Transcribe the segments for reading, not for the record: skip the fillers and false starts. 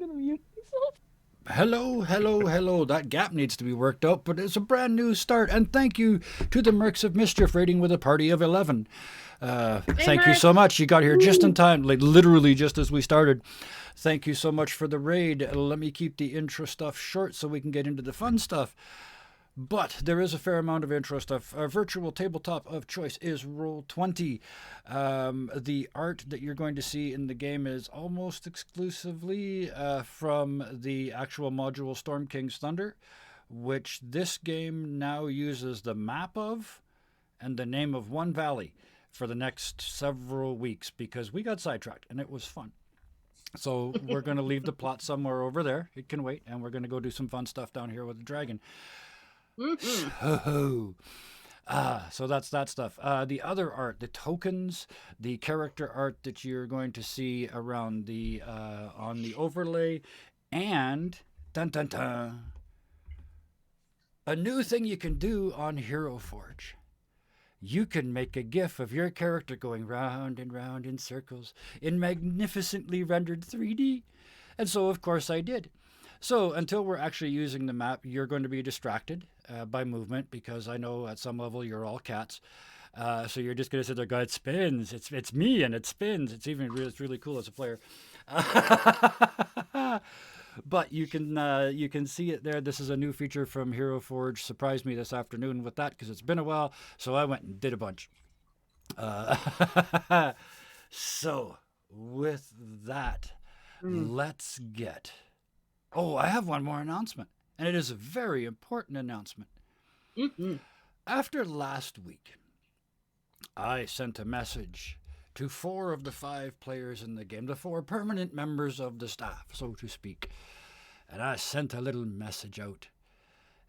gonna mute myself. Hello, hello, hello. That gap needs to be worked out, but it's a brand new start. And thank you to the Mercs of Mischief rating with a party of 11. Hey, Thank you Merc. so much. You got here just in Woo. time, like literally just as we started. Thank you so much for the raid. Let me keep the intro stuff short so we can get into the fun stuff. But there is a fair amount of intro stuff. Our virtual tabletop of choice is Roll20. The art that you're going to see in the game is almost exclusively from the actual module Storm King's Thunder, which this game now uses the map of and the name of one valley for the next several weeks because we got sidetracked and it was fun. So we're going to leave the plot somewhere over there. It can wait, and we're going to go do some fun stuff down here with the dragon. Mhm. So that's that stuff. The other art, the tokens, the character art that you're going to see around the on the overlay, and dun dun dun, a new thing you can do on Hero Forge. You can make a GIF of your character going round and round in circles in magnificently rendered 3D. And so, of course, I did. So, until we're actually using the map, you're going to be distracted by movement because I know at some level you're all cats. So you're just going to sit there, go, it spins. It's me and it spins. It's really cool as a player. But you can see it there. This is a new feature from Hero Forge. Surprised me this afternoon with that because it's been a while. So I went and did a bunch. So with that, Mm. let's get. Oh, I have one more announcement, and it is a very important announcement. Mhm. After last week, I sent a message to 4 of the 5 players in the game, the 4 permanent members of the staff, so to speak. And I sent a little message out.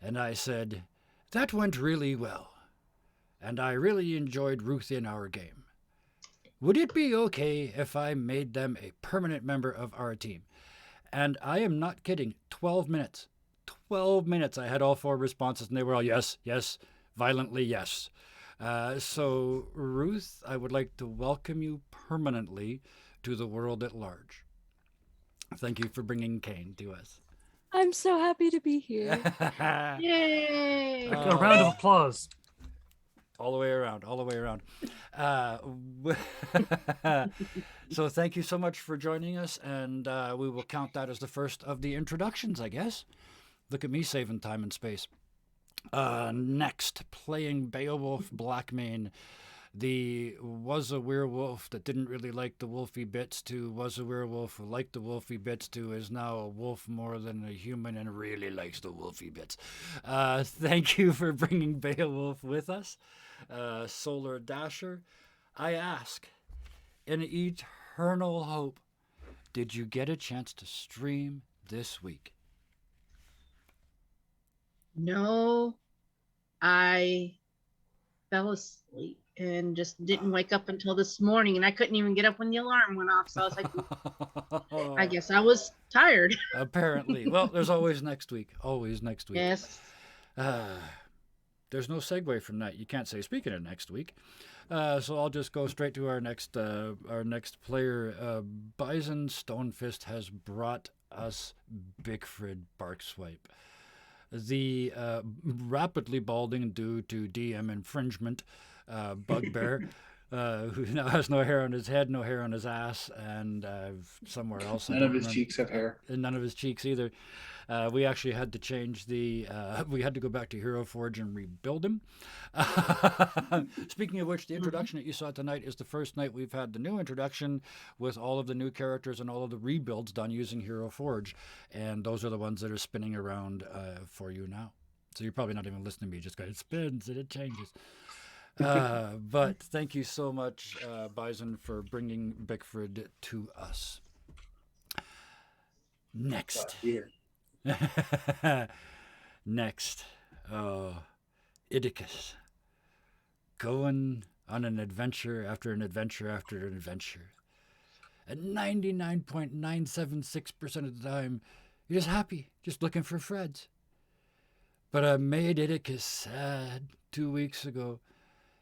And I said, that went really well. And I really enjoyed Ruth in our game. Would it be okay if I made them a permanent member of our team? And I am not kidding, 12 minutes. 12 minutes. I had all 4 responses, and they were all yes, yes, violently yes. So, Ruth, I would like to welcome you permanently to the world at large. Thank you for bringing Kane to us. I'm so happy to be here. Yay. A round of applause. All the way around, all the way around. So thank you so much for joining us, and we will count that as the first of the introductions, I guess. Look at me saving time and space. Next, playing Beowulf Blackmane, the was a werewolf that didn't really like the wolfy bits to was a werewolf who liked the wolfy bits to is now a wolf more than a human and really likes the wolfy bits. Thank you for bringing Beowulf with us. Solar Dasher, I ask, in eternal hope, did you get a chance to stream this week? No, I fell asleep and just didn't wake up until this morning, and I couldn't even get up when the alarm went off. So I was like, I guess I was tired. Apparently. Well, there's always next week. Always next week. Yes. There's no segue from that. You can't say speaking of next week. So I'll just go straight to our next player. Bison Stonefist has brought us Bigfrid Barkswipe. The rapidly balding due to DM infringement bugbear, who now has no hair on his head, no hair on his ass, and somewhere else. None of his cheeks have hair. And none of his cheeks either. We actually had to change we had to go back to Hero Forge and rebuild him. Speaking of which, the introduction that you saw tonight is the first night we've had the new introduction with all of the new characters and all of the rebuilds done using Hero Forge. And those are the ones that are spinning around for you now. So you're probably not even listening to me, just go, it spins and it changes. But thank you so much, Bison, for bringing Bickford to us. Next. Here. Next. Idicus. Going on an adventure after an adventure after an adventure. And 99.976% of the time, you're just happy, just looking for Freds. But I made Idicus sad 2 weeks ago.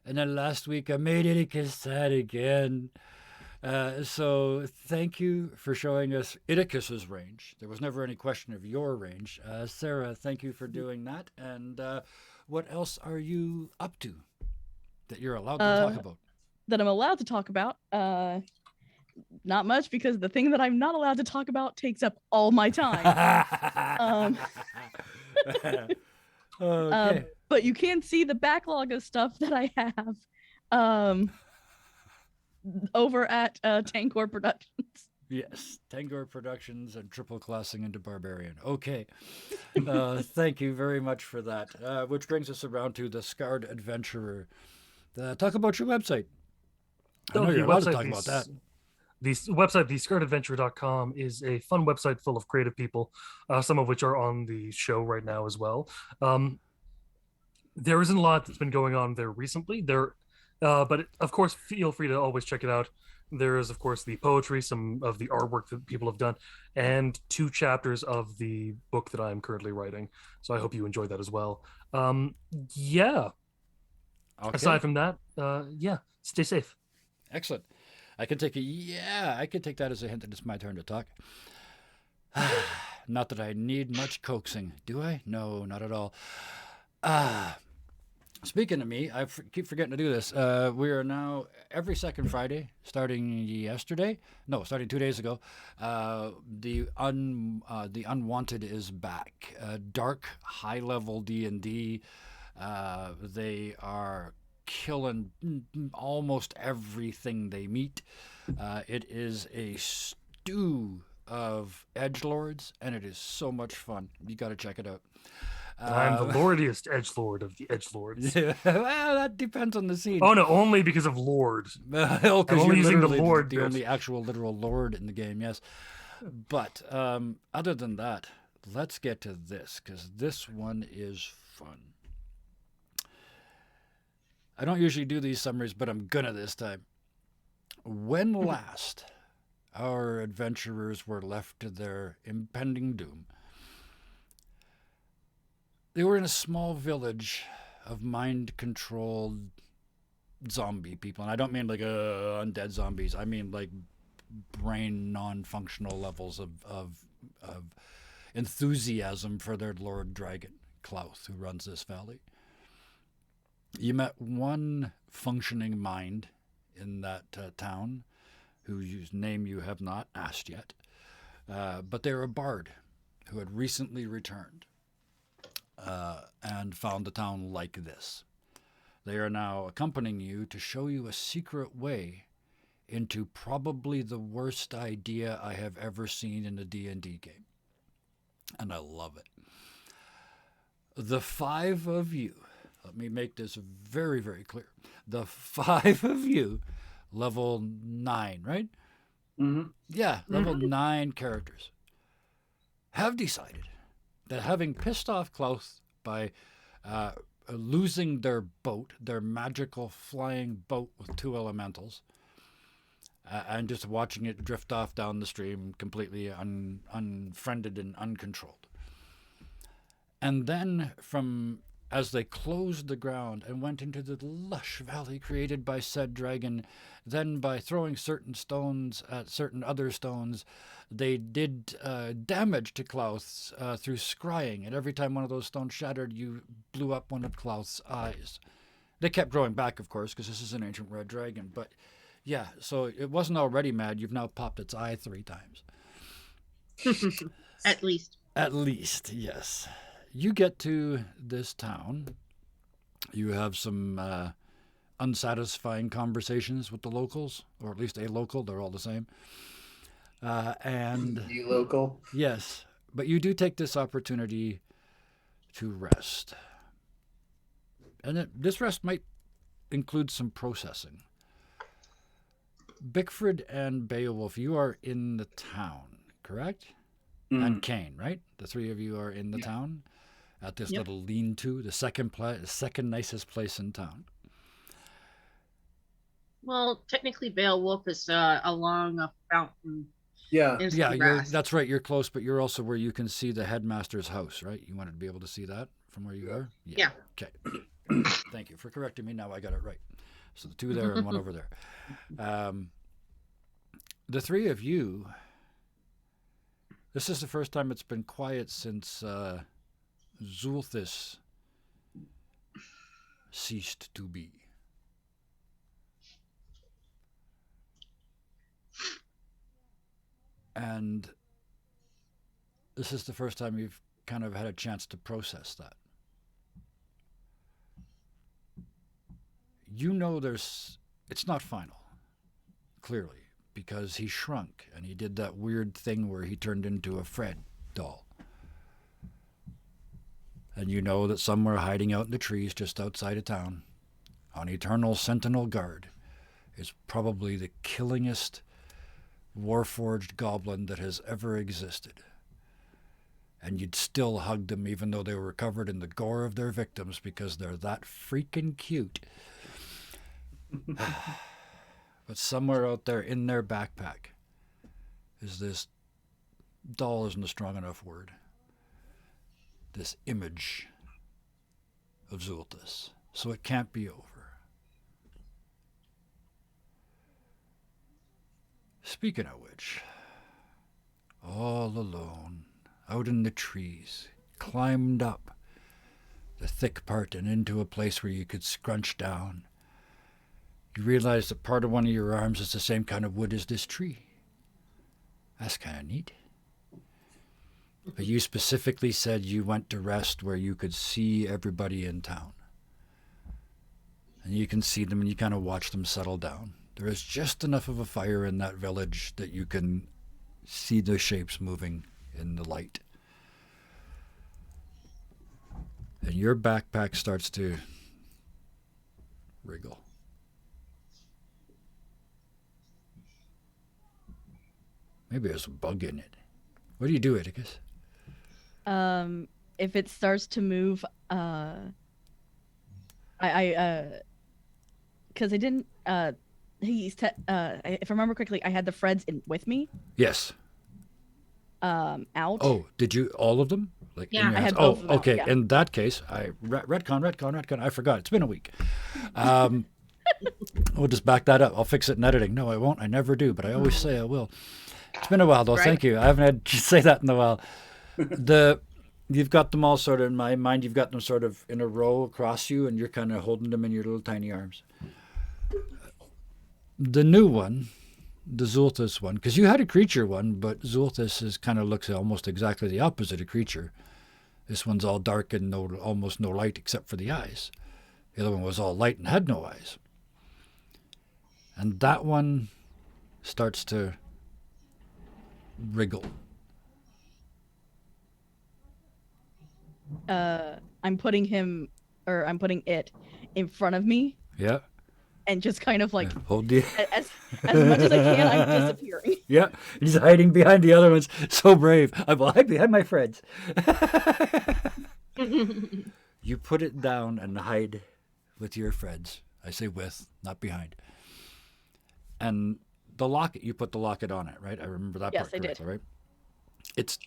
And then last week I made Idicus sad again. So thank you for showing us Idicus's range. There was never any question of your range. Sarah, thank you for doing that. And what else are you up to that you're allowed to talk about? That I'm allowed to talk about. Not much, because the thing that I'm not allowed to talk about takes up all my time. Okay. But you can see the backlog of stuff that I have over at Tankor Productions. Yes, Tangor Productions and triple classing into Barbarian. Okay. Thank you very much for that. Which brings us around to the Scarred Adventurer. Talk about your website. I know you're allowed to talk about that. The website, thescarredadventure.com, is a fun website full of creative people, some of which are on the show right now as well. There isn't a lot that's been going on there recently. But of course, feel free to always check it out. There is, of course, the poetry, some of the artwork that people have done, and 2 chapters of the book that I'm currently writing. So I hope you enjoy that as well. Yeah. Okay. Aside from that, yeah, stay safe. Excellent. I can take that as a hint that it's my turn to talk. Not that I need much coaxing, do I? No, not at all. Speaking of me, keep forgetting to do this. We are now every second Friday, starting 2 days ago. The Unwanted is back. Dark, high-level D&D. They are killing almost everything they meet. It is a stew of edgelords, and it is so much fun. You got to check it out. I'm the lordiest edgelord of the edgelords. Well, that depends on the scene. Oh no, only because of lord. Because I'm only using the lord the bit. only actual literal lord in the game, yes. But other than that, let's get to this, because this one is fun. I don't usually do these summaries, but I'm gonna this time. When last our adventurers were left to their impending doom, they were in a small village of mind-controlled zombie people. And I don't mean like undead zombies. I mean like brain non-functional levels of enthusiasm for their Lord Dragon, Klauth, who runs this valley. You met one functioning mind in that town, whose name you have not asked yet. But they're a bard who had recently returned and found the town like this. They are now accompanying you to show you a secret way into probably the worst idea I have ever seen in a D&D game. And I love it. The 5 of you, let me make this very, very clear. The 5 of you, level 9, right? Mm-hmm. Yeah, level 9 characters, have decided that having pissed off Klauth by losing their boat, their magical flying boat with 2 elementals, and just watching it drift off down the stream completely unfriended and uncontrolled. And then as they closed the ground and went into the lush valley created by said dragon, then by throwing certain stones at certain other stones, they did damage to Klauth's through scrying. And every time one of those stones shattered, you blew up one of Klauth's eyes. They kept growing back, of course, because this is an ancient red dragon. But yeah, so it wasn't already mad. You've now popped its eye 3 times. At least. At least, yes. You get to this town. You have some unsatisfying conversations with the locals, or at least a local. They're all the same. And you local? Yes, but you do take this opportunity to rest. And this rest might include some processing. Bickford and Beowulf, you are in the town, correct? Mm. And Kane, right? The 3 of you are in the town at this little lean-to, the second nicest place in town. Well, technically Beowulf is along a fountain. Yeah, that's right. You're close, but you're also where you can see the headmaster's house, right? You wanted to be able to see that from where you are? Yeah. Okay. Thank you for correcting me. Now I got it right. So the 2 there and 1 over there. the three of you, this is the first time it's been quiet since Zulthis ceased to be. And this is the first time you've kind of had a chance to process that. You know it's not final, clearly, because he shrunk and he did that weird thing where he turned into a Fred doll. And you know that somewhere hiding out in the trees just outside of town, on eternal sentinel guard, is probably the killingest warforged goblin that has ever existed. And you'd still hug them even though they were covered in the gore of their victims because they're that freaking cute. But somewhere out there in their backpack is this doll, isn't a strong enough word, this image of Zulthis. So it can't be over. Speaking of which, all alone, out in the trees, climbed up the thick part and into a place where you could scrunch down, you realize that part of one of your arms is the same kind of wood as this tree. That's kind of neat. But you specifically said you went to rest where you could see everybody in town. And you can see them and you kind of watch them settle down. There is just enough of a fire in that village that you can see the shapes moving in the light. And your backpack starts to wriggle. Maybe there's a bug in it. What do you do, Atticus? If it starts to move, because I didn't, if I remember correctly, I had the Freds with me. Yes. Out. Oh, did you all of them? Like Yeah, in your I hands? had both of them out, okay. yeah. In that case, retcon. I forgot. It's been a week. We'll just back that up. I'll fix it in editing. No, I won't. I never do, but I always say I will. It's been a while, though. Right. Thank you. I haven't had to say that in a while. You've got them all sort of, in my mind, you've got them sort of in a row across you, and you're kind of holding them in your little tiny arms. The new one, the Zulthis one, because you had a creature one, but Zulthis kind of looks almost exactly the opposite of creature. This one's all dark and almost no light except for the eyes. The other one was all light and had no eyes. And that one starts to wriggle. I'm putting it in front of me Yeah. and just kind of like Hold the. as much as I can, I'm disappearing. Yeah. He's hiding behind the other ones. So brave. I will hide behind my friends. You put it down and hide with your friends. I say with, not behind. And the locket, you put the locket on it, right? I remember that Yes, part I did. correctly, right? It's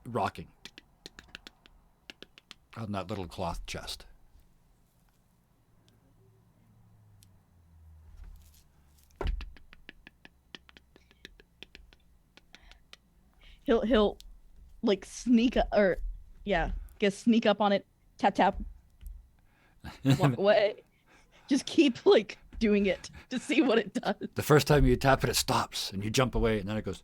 rocking on that little cloth chest. He'll like sneak sneak up on it, tap, walk away. Just keep like doing it to see what it does. The first time you tap it, it stops, and you jump away, and then it goes.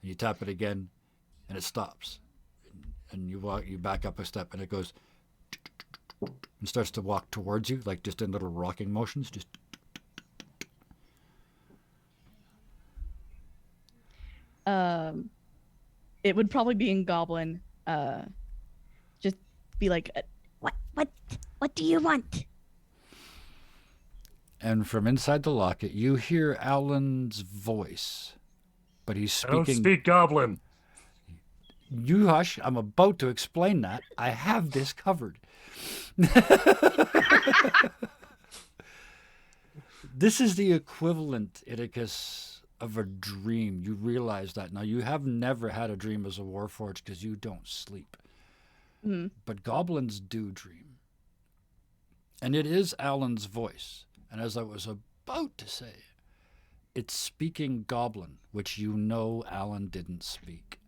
And you tap it again, and it stops. And you back up a step, and it goes. And starts to walk towards you, like just in little rocking motions. Just. It would probably be in Goblin. Just be like, what do you want? And from inside the locket, you hear Alan's voice, but he's I don't speaking. speak Goblin. You hush. I'm about to explain that. I have this covered. This is the equivalent, Iticus, of a dream. You realize that. Now, you have never had a dream as a Warforged because you don't sleep. Mm-hmm. But goblins do dream. And it is Alan's voice. And as I was about to say, it's speaking Goblin, which you know Alan didn't speak.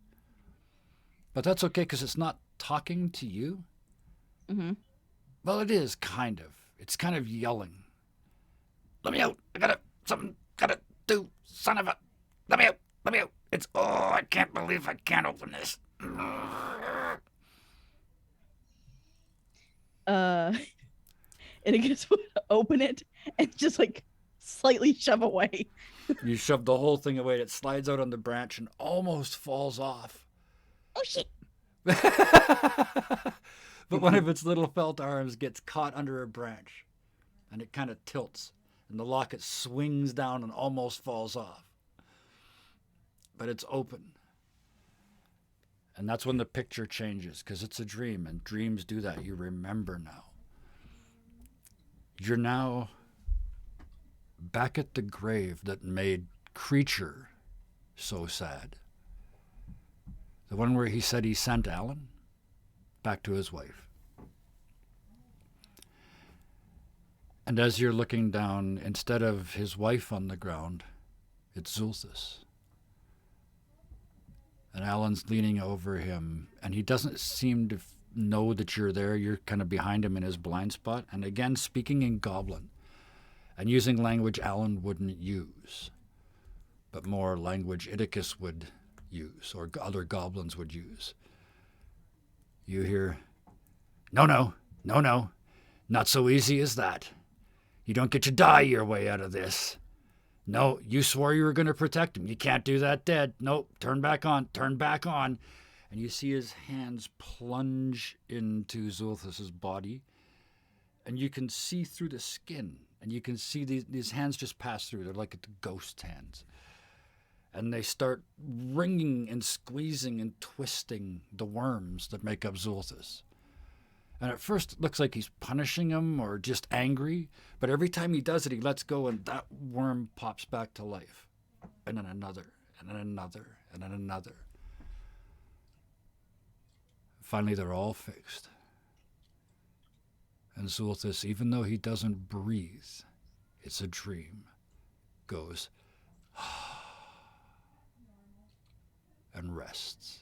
But that's okay, because it's not talking to you. Mm-hmm. Well, it is, kind of. It's kind of yelling. Let me out. Gotta do, son of a. Let me out. It's, I can't believe I can't open this. Idigus would open it and just like slightly shove away. You shove the whole thing away. It slides out on the branch and almost falls off. Oh shit. But one of its little felt arms gets caught under a branch, and it kind of tilts, and the locket swings down and almost falls off. But it's open. And that's when the picture changes, because it's a dream, and dreams do that. You remember now. You're now back at the grave that made Creature so sad. The one where he said he sent Alan back to his wife. And as you're looking down, instead of his wife on the ground, it's Zulthus. And Alan's leaning over him, and he doesn't seem to know that you're there. You're kind of behind him in his blind spot, and again speaking in Goblin, and using language Alan wouldn't use, but more language Iticus would use, or other goblins would use. You hear, No, not so easy as that. You don't get to die your way out of this. No, you swore you were going to protect him. You can't do that dead. Nope, turn back on. And you see his hands plunge into Zulthus's body, and you can see through the skin, and you can see these hands just pass through. They're like ghost hands. And they start wringing and squeezing and twisting the worms that make up Zulthus. And at first it looks like he's punishing him or just angry, but every time he does it, he lets go and that worm pops back to life. And then another, and then another, and then another. Finally, they're all fixed. And Zulthus, even though he doesn't breathe, it's a dream, goes and rests.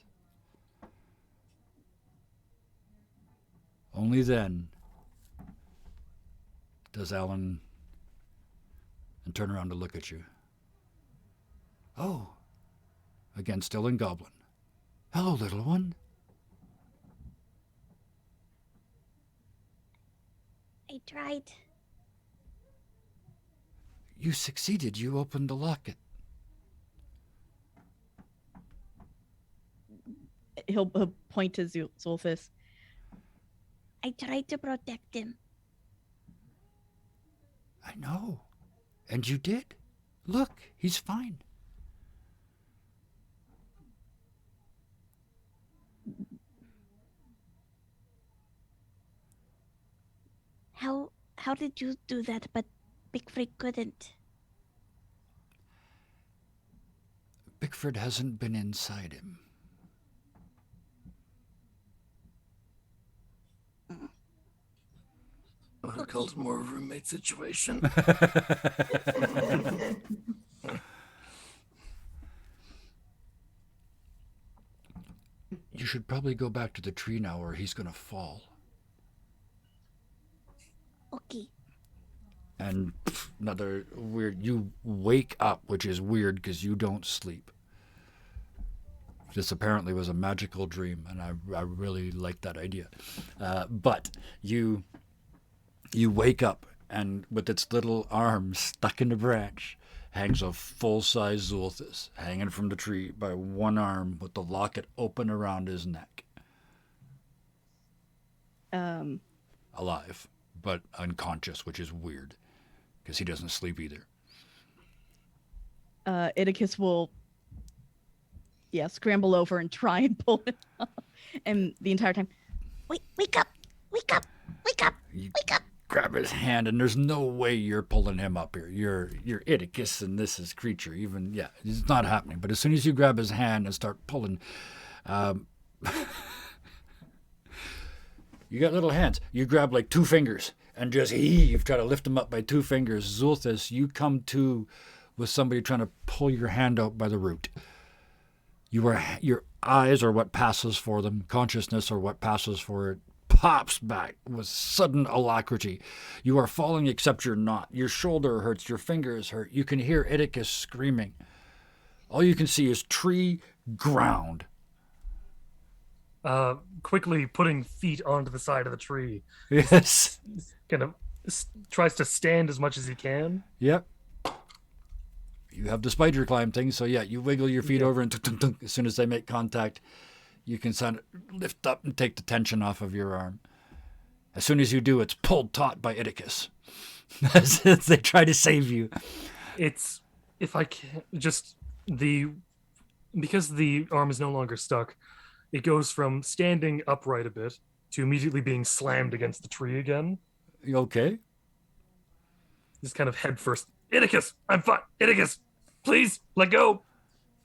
Only then does Alan and turn around to look at you. Oh, again, still in Goblin. Hello, little one. I tried. You succeeded. You opened the locket. He'll point to Zulthus. I tried to protect him. I know. And you did. Look, he's fine. How did you do that, but Bigfried couldn't? Bigford hasn't been inside him. I would have called it more of a roommate situation. You should probably go back to the tree now or he's going to fall. Okay. And another weird, you wake up, which is weird because you don't sleep. This apparently was a magical dream, and I really like that idea. But you wake up, and with its little arms stuck in the branch, hangs a full-size Zulthus, hanging from the tree by one arm with the locket open around his neck. Alive, but unconscious, which is weird, because he doesn't sleep either. Iticus will, scramble over and try and pull it up. And the entire time, Wake up! Wake up! Wake up! You Wake up! grab his hand, and there's no way you're pulling him up here. You're Iticus, and this is Creature. It's not happening. But as soon as you grab his hand and start pulling, you got little hands. You grab like two fingers, and just heave, try to lift him up by 2 fingers. Zulthus, you come to with somebody trying to pull your hand out by the root. Your eyes are what passes for them. Consciousness are what passes for it. Pops back with sudden alacrity. You are falling except you're not. Your shoulder hurts. Your fingers hurt. You can hear Oedicus screaming. All you can see is tree, ground. Quickly putting feet onto the side of the tree. Yes. Kind of tries to stand as much as he can. Yep. You have the spider climb thing, so yeah, you wiggle your feet over and as soon as they make contact, you can sort of lift up and take the tension off of your arm. As soon as you do, it's pulled taut by Oedicus as they try to save you. It's, if I can, just because the arm is no longer stuck, it goes from standing upright a bit to immediately being slammed against the tree again. You okay? Just kind of head first. Oedicus, I'm fine. Oedicus, please let go.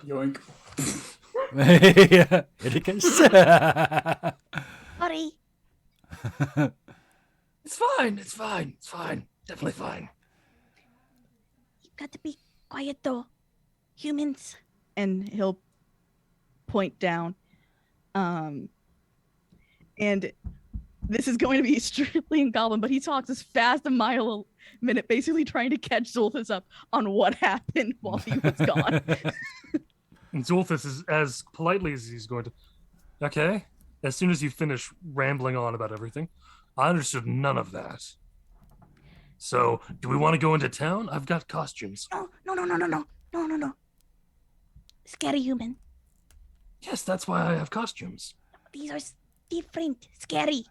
Yoink. Yeah, Oedicus. Sorry. It's fine. It's fine. It's fine. Definitely fine. You got to be quiet though. Humans. And he'll point down. And this is going to be strictly in Goblin, but he talks as fast a mile a minute, basically trying to catch Zulthus up on what happened while he was gone. And Zulthus is as politely as he's going to. Okay. As soon as you finish rambling on about everything, I understood none of that. So, do we want to go into town? I've got costumes. No. Scary human. Yes, that's why I have costumes. These are different. Scary.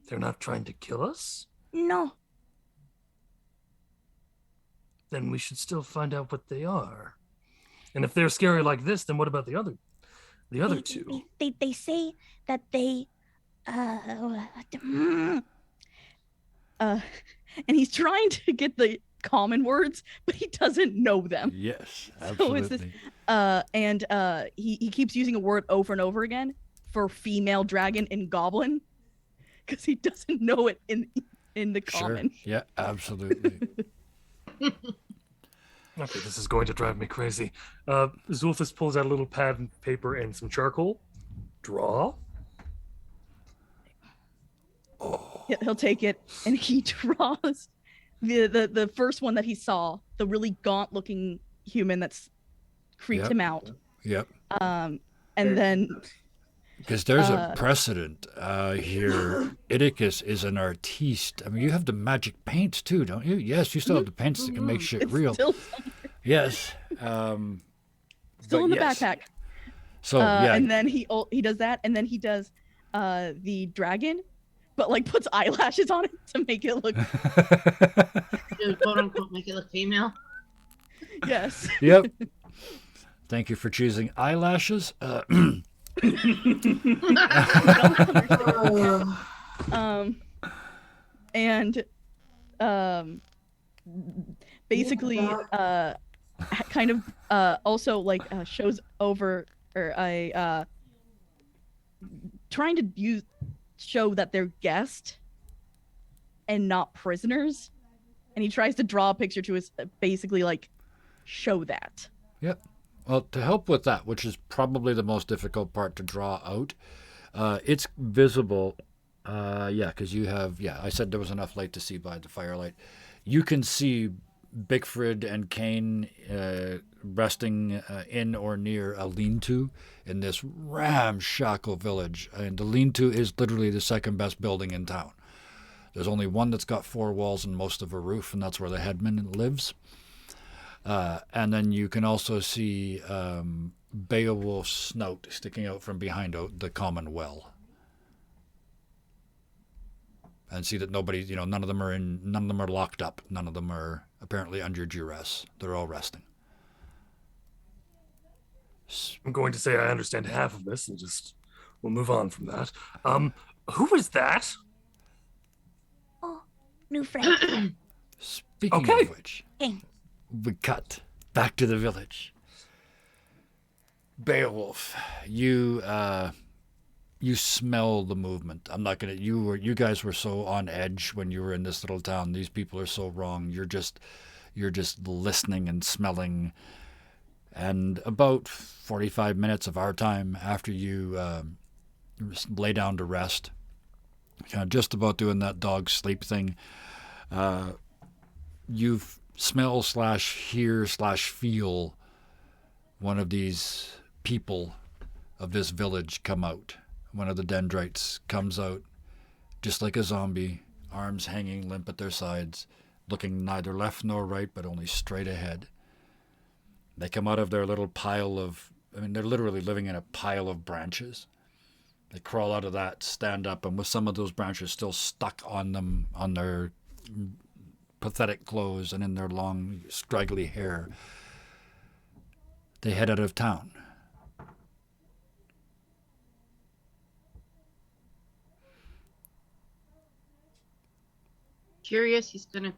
They're not trying to kill us? No. Then we should still find out what they are. And if they're scary like this, then what about the other two? They say that they And he's trying to get the common words, but he doesn't know them. Yes, So absolutely. it's this, he keeps using a word over and over again for female dragon and goblin because he doesn't know it in the common. Sure. Yeah, absolutely. Okay, this is going to drive me crazy. Zulthus pulls out a little pad and paper and some charcoal. Draw. He'll take it and he draws the first one that he saw, the really gaunt looking human that's creeped Yep. him out. Yep. And then Because there's a precedent here. Oedicus is an artiste. I mean, you have the magic paints too, don't you? Yes, you still have the paints that can make shit it's real. still Yes. still in the yes. backpack. So yeah, And then he does that, and then he does the dragon, but like puts eyelashes on it to make it look. To quote unquote make it look female. Yes. yep. Thank you for choosing eyelashes. And basically kind of also like shows over or trying to show that they're guests and not prisoners, and he tries to draw a picture to us basically like show that. Yep. Well, to help with that, which is probably the most difficult part to draw out, it's visible. Because you have, I said there was enough light to see by the firelight. You can see Bickford and Kane resting in or near a lean-to in this ramshackle village. And the lean-to is literally the second best building in town. There's only one that's got 4 walls and most of a roof, and that's where the headman lives. And then you can also see Beowulf's snout sticking out from behind the common well. And see that nobody, none of them are locked up. None of them are apparently under duress. They're all resting. I'm going to say I understand half of this and we'll move on from that. Who is that? Oh, new friend. Speaking Okay. of which, King. we cut back to the village. Beowulf, you you smell the movement. I'm not gonna. You guys were so on edge when you were in this little town. These people are so wrong. You're just listening and smelling. And about 45 minutes of our time after you lay down to rest, kind of just about doing that dog sleep thing, you smell / hear / feel one of these people of this village come out. One of the dendrites comes out just like a zombie, arms hanging limp at their sides, looking neither left nor right but only straight ahead. They come out of their little pile of, they're literally living in a pile of branches. They crawl out of that, stand up, and with some of those branches still stuck on them, on their pathetic clothes and in their long, straggly hair, they head out of town. Curious, he's gonna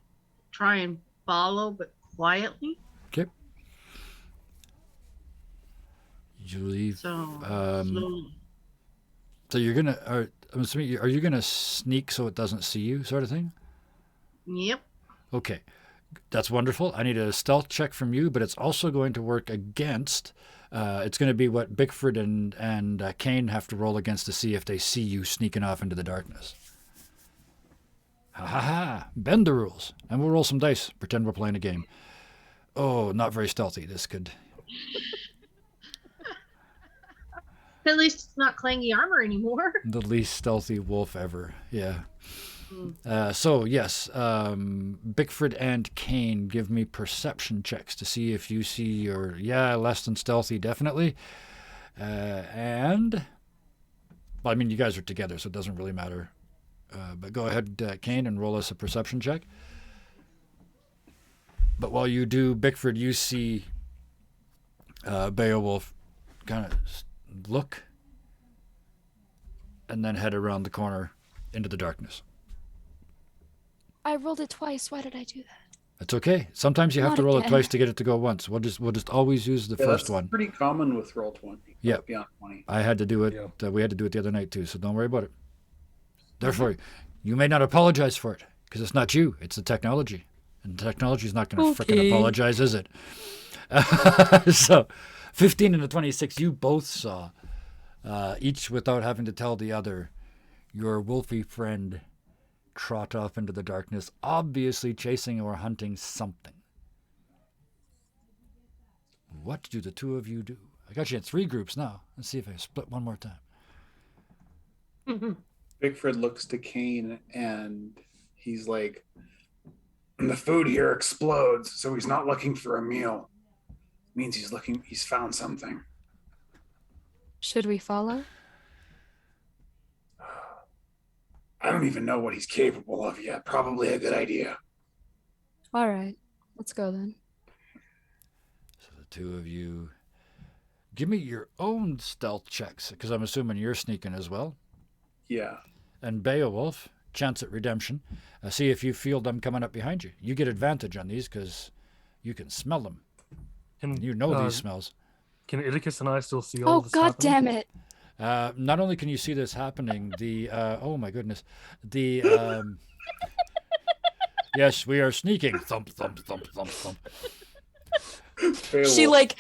try and follow, but quietly. Okay. You leave. Slowly. So you're gonna. I'm assuming. Are you gonna sneak so it doesn't see you, sort of thing? Yep. Okay, that's wonderful. I need a stealth check from you, but it's also going to work against. It's going to be what Bickford and Kane have to roll against to see if they see you sneaking off into the darkness. Ha ha ha! Bend the rules, and we'll roll some dice. Pretend we're playing a game. Oh, not very stealthy. This could. At least it's not clangy armor anymore. The least stealthy wolf ever. Yeah. So yes, Bickford and Kane, give me perception checks to see if you see your less than stealthy, definitely. And well, I mean, you guys are together, so it doesn't really matter. But go ahead, Kane, and roll us a perception check. But while you do, Bickford, you see Beowulf kind of look and then head around the corner into the darkness. I rolled it twice. Why did I do that? It's okay. Sometimes you have Not to roll it again. twice to get it to go once. We'll just always use the first that's one. Pretty common with roll 20. Yeah. Beyond 20. I had to do it. We had to do it the other night too, so don't worry about it. Therefore, you may not apologize for it because it's not you; it's the technology, and the technology is not going to frickin' apologize, is it? So, 15 and a 26, you both saw, each without having to tell the other, your wolfy friend trot off into the darkness, obviously chasing or hunting something. What do the two of you do? I got you in 3 groups now. Let's see if I can split one more time. Bickford looks to Kane and he's like, the food here explodes, so he's not looking for a meal. Means he's found something. Should we follow? I don't even know what he's capable of yet. Probably a good idea. All right, let's go then. So the two of you, give me your own stealth checks, because I'm assuming you're sneaking as well. Yeah. And Beowulf, chance at redemption. See if you feel them coming up behind you. You get advantage on these because you can smell them. You know these smells. Can Idicus and I still see all Oh, this God happening? damn it. Not only can you see this happening, oh my goodness, yes, we are sneaking. Thump, thump, thump, thump, thump. She wind.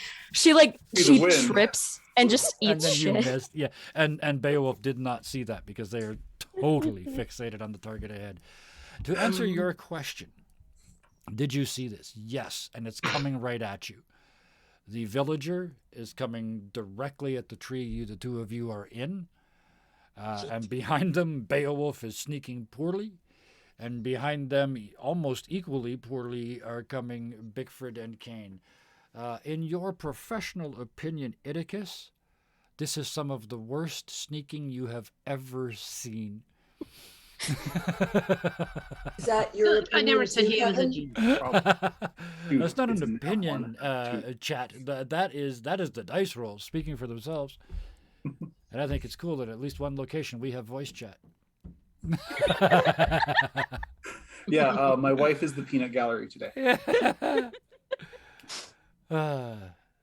trips and just And eats then you shit. missed. Yeah, and Beowulf did not see that because they are totally fixated on the target ahead. To answer your question, did you see this? Yes, and it's coming right at you. The villager is coming directly at the tree the two of you are in. And behind them, Beowulf is sneaking poorly. And behind them, almost equally poorly, are coming Bickford and Kane. In your professional opinion, Idicus, this is some of the worst sneaking you have ever seen. Is that your opinion? I never said too, he was a Kevin? genius. That's not It's an not opinion, one. chat. That is the dice rolls speaking for themselves. And I think it's cool that at least one location we have voice chat. Yeah, my wife is the peanut gallery today.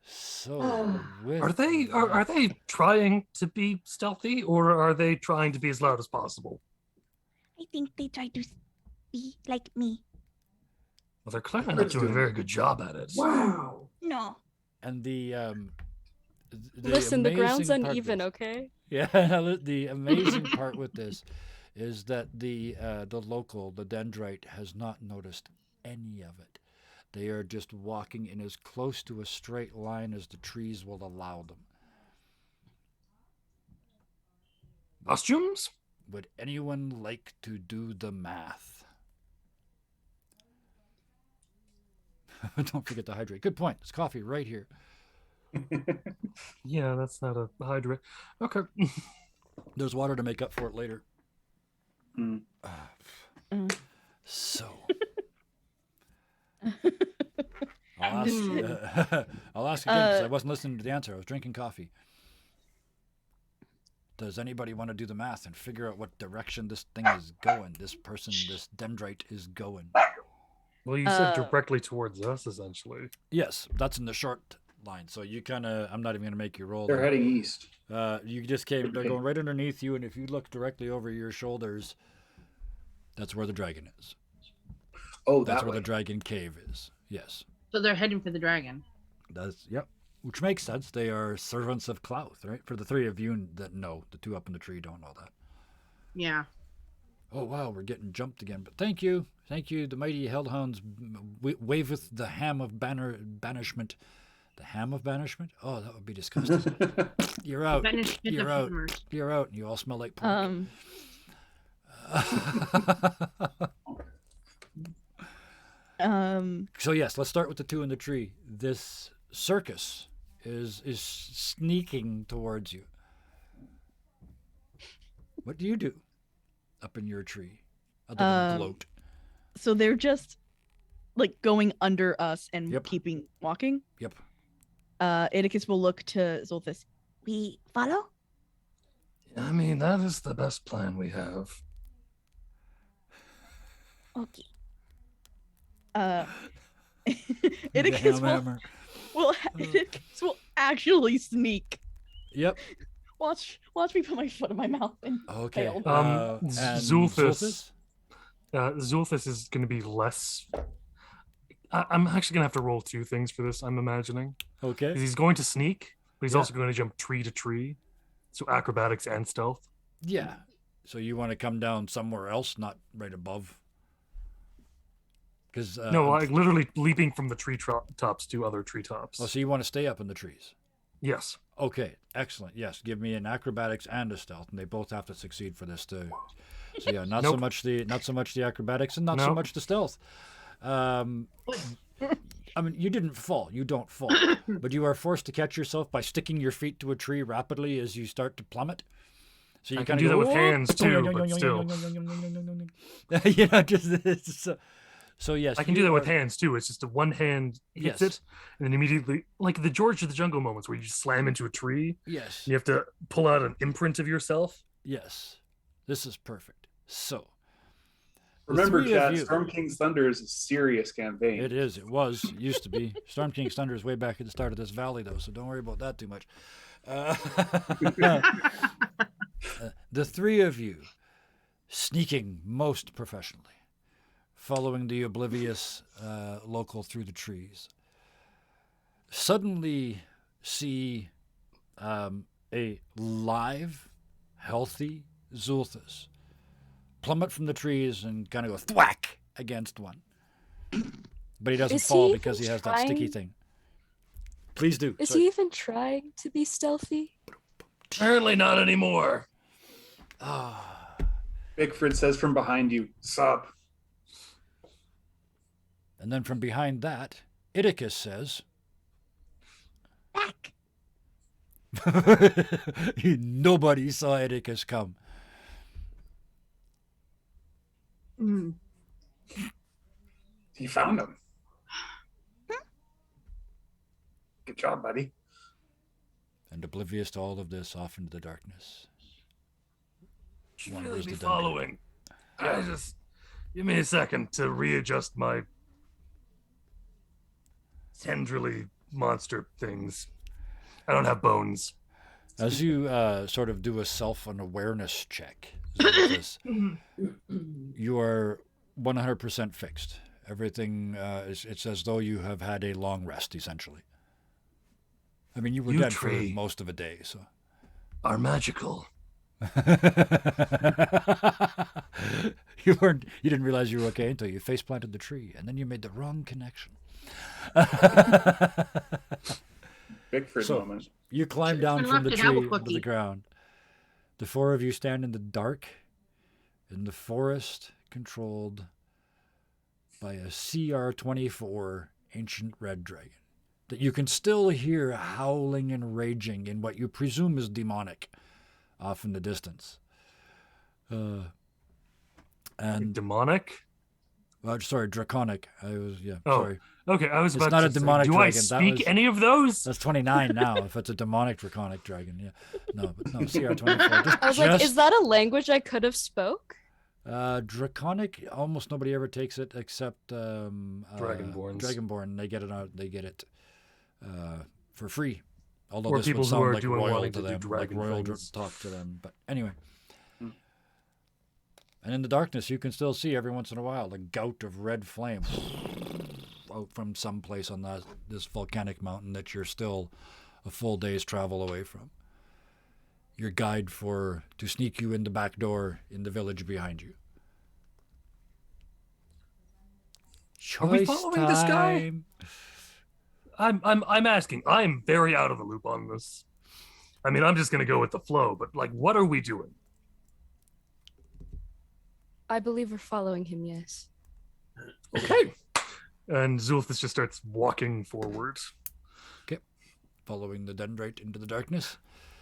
So, with Are they trying to be stealthy, or are they trying to be as loud as possible? I think they try to be like me. Well, they're clearly not Fritz doing a doing very it. good job at it. Wow. No. And the Listen, the ground's amazing part of uneven, this- okay? Yeah, the amazing part with this is that the local, the dendrite, has not noticed any of it. They are just walking in as close to a straight line as the trees will allow them. Costumes? Would anyone like to do the math? Don't forget to hydrate. Good point. There's coffee right here. Yeah, that's not a hydrate. Okay. There's water to make up for it later. Mm. So, I'll ask, I'll ask again because I wasn't listening to the answer. I was drinking coffee. Does anybody want to do the math and figure out what direction this thing is going? This person, this dendrite is going. Well, you said directly towards us, essentially. Yes, that's in the short line. So you kind of, I'm not even going to make you roll. They're heading east. You just came, they're going right underneath you, and if you look directly over your shoulders, that's where the dragon is. Oh, That's that where way. the dragon cave is. Yes. So they're heading for the dragon. That's, yep. Which makes sense. They are servants of Clouth, right? For the three of you that know, the two up in the tree don't know that. Yeah. Oh, wow, we're getting jumped again. But thank you. Thank you. The mighty Hellhounds waveth the ham of banishment. The ham of banishment? Oh, that would be disgusting. You're out. Banishment You're of out. hammers. You're out. You all smell like pork. So yes, let's start with the two in the tree. This circus is sneaking towards you. What do you do up in your tree other than gloat? So they're just like going under us and Yep. keeping walking. Yep. Atticus will look to Zolthus. We follow? I mean, that is the best plan we have. Okay. Atticus Hammer. Atticus will actually sneak. Yep. Watch me put my foot in my mouth and Okay. fail. And Zulthus. Zulthus is going to be less. I'm actually going to have to roll two things for this, I'm imagining. 'Cause Okay. he's going to sneak, but he's Yeah. also going to jump tree to tree. So acrobatics and stealth. Yeah. So you want to come down somewhere else, not right above? Because No, like literally leaping from the tree tops to other tree tops. oh, so you want to stay up in the trees? Yes. Okay, excellent. Yes, give me an acrobatics and a stealth, and they both have to succeed for this to. So yeah, not so Nope. much the acrobatics and not so Nope. much the stealth. I mean, you didn't fall. You don't fall, but you are forced to catch yourself by sticking your feet to a tree rapidly as you start to plummet. So you I can kind of do that with hands too, but still. You know, just so yes, I can do that with hands too. It's just a one hand hits Yes. it, and then immediately, like the George of the Jungle moments where you just slam into a tree. Yes, You have to pull out an imprint of yourself. yes. This is perfect. So Remember, three of chat, you- Storm King's Thunder is a serious campaign. it is. It was. It used to be. Storm King's Thunder is way back at the start of this valley, though, so don't worry about that too much. The three of you, sneaking most professionally, following the oblivious local through the trees, suddenly see a live, healthy Zulthus plummet from the trees and kind of go thwack against one. But he doesn't Is he fall even because he has that sticky trying? thing. Please do. Is Sorry. he even trying to be stealthy? Apparently not anymore. Ah. Bigford says from behind you, "Sup?" And then from behind that, Idicus says, Back. nobody saw Idicus come. Mm. You found him. Good job, buddy. And oblivious to all of this, off into the darkness. Should One really was be the dungeon. following. I just give me a second to readjust my tendrily monster things. I don't have bones. As you sort of do a self-awareness check, Xolthus, you are 100% fixed. Everything, it's as though you have had a long rest, essentially. I mean, you were dead for three most of a day, so. are magical. You didn't realize you were okay until you face planted the tree, and then you made the wrong connection. Bigfoot So- moment. You climb down Should've from the left tree it into the Albuquerque. ground. The four of you stand in the dark, in the forest controlled by a CR-24 ancient red dragon that you can still hear howling and raging in what you presume is demonic off in the distance. And Demonic? sorry, draconic. Oh. Sorry. Okay, I was It's about not to a say, demonic do dragon. I That speak was- any of those? That's 29 now. If it's a demonic draconic dragon, yeah. No, but no, CR-24. I was like, is that a language I could have spoke? Draconic, almost nobody ever takes it except Dragonborns. Dragonborn. They get it out. They get it for free. Although Or this people would who sound are like doing royal wanting to to do them, like dragon royal things. talk to them. But anyway. And in the darkness, you can still see every once in a while a gout of red flame out from someplace on this volcanic mountain that you're still a full day's travel away from. Your guide to sneak you in the back door in the village behind you. Are we Choice following this guy? time. I'm asking. I'm very out of the loop on this. I mean, I'm just gonna go with the flow, but like, what are we doing? I believe we're following him, yes. Okay. And Zulthus just starts walking forward. Following the dendrite into the darkness.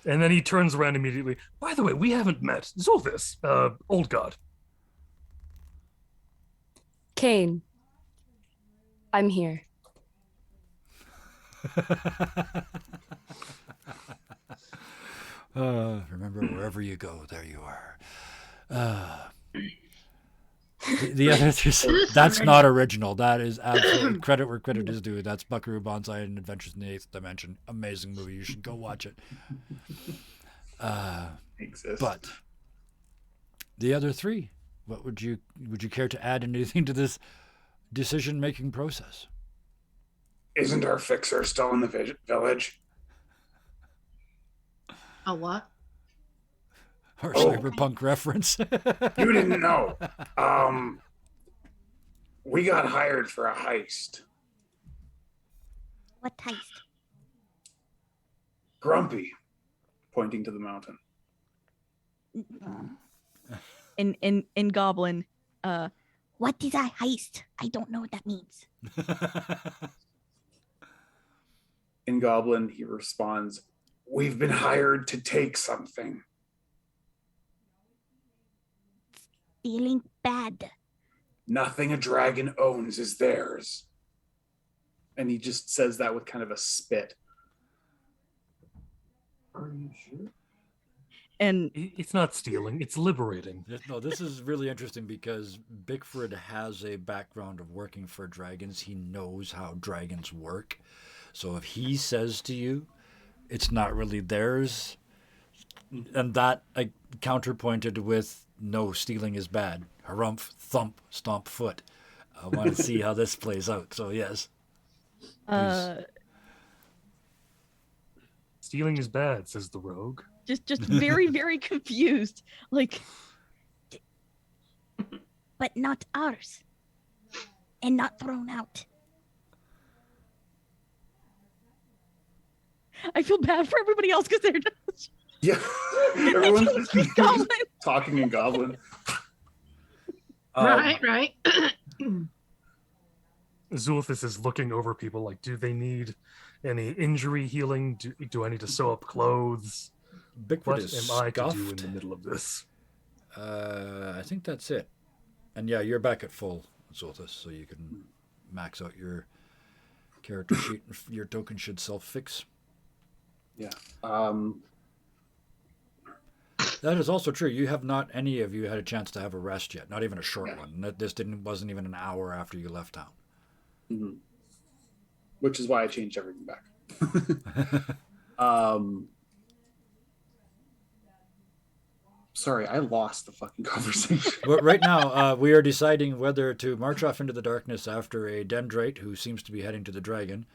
And then he turns around immediately. By the way, we haven't met Zulthus, old god. Kane, I'm here. Remember, wherever you go, there you are. The other that's not original. That is absolutely credit where credit is due. That's Buckaroo Banzai and Adventures in the Eighth Dimension. Amazing movie. You should go watch it. Exists. But the other three, what would you care to add anything to this decision-making process? Isn't our fixer still in the village? A what? Or Oh. cyberpunk reference? You didn't know. We got hired for a heist. What heist? Grumpy, pointing to the mountain. In Goblin, What is a heist? I don't know what that means. In Goblin, he responds, "We've been hired to take something." Feeling bad. Nothing a dragon owns is theirs. And he just says that with kind of a spit. Are you sure? and It's not stealing, it's liberating. No, this is really interesting because Bickford has a background of working for dragons. He knows how dragons work. So if he says to you, it's not really theirs, and that counterpointed with, no, stealing is bad. Harumph, thump, stomp foot. I want to see how this plays out. So yes. Stealing is bad, says the rogue. just very very confused. Like, But not ours. And not thrown out. I feel bad for everybody else because they're just Yeah. Everyone's just Goblin. talking in Goblin. Right. Zulthus is looking over people like, do they need any injury healing? Do I need to sew up clothes? Bickford What is am I to do in scuffed. the middle of this? I think that's it. And yeah, you're back at full, Zolthus, so you can max out your character sheet. Your token should self-fix. Yeah. That is also true. You have not, any of you, had a chance to have a rest yet. Not even a short Yeah. one. This wasn't even an hour after you left town. Mhm. which is why I changed everything back. Sorry, I lost the fucking conversation. Well, right now, we are deciding whether to march off into the darkness after a dendrite who seems to be heading to the dragon,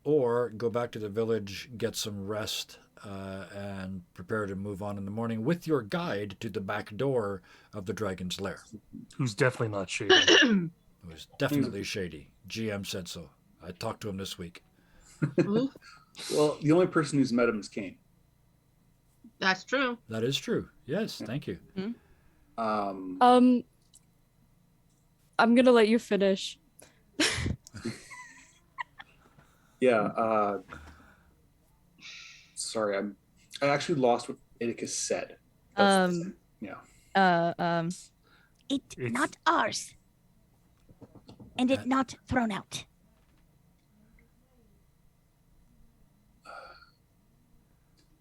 or go back to the village, get some rest, and prepare to move on in the morning with your guide to the back door of the dragon's lair. Who's definitely not shady. It was definitely shady. GM said so. I talked to him this week. Ooh, Well, the only person who's met him is Kane. that's true. That is true. Yes, thank you. Um, I'm gonna let you finish. yeah. Sorry, I actually lost what Idicus said. That's the thing. Yeah. It It's- not ours. And it not thrown out.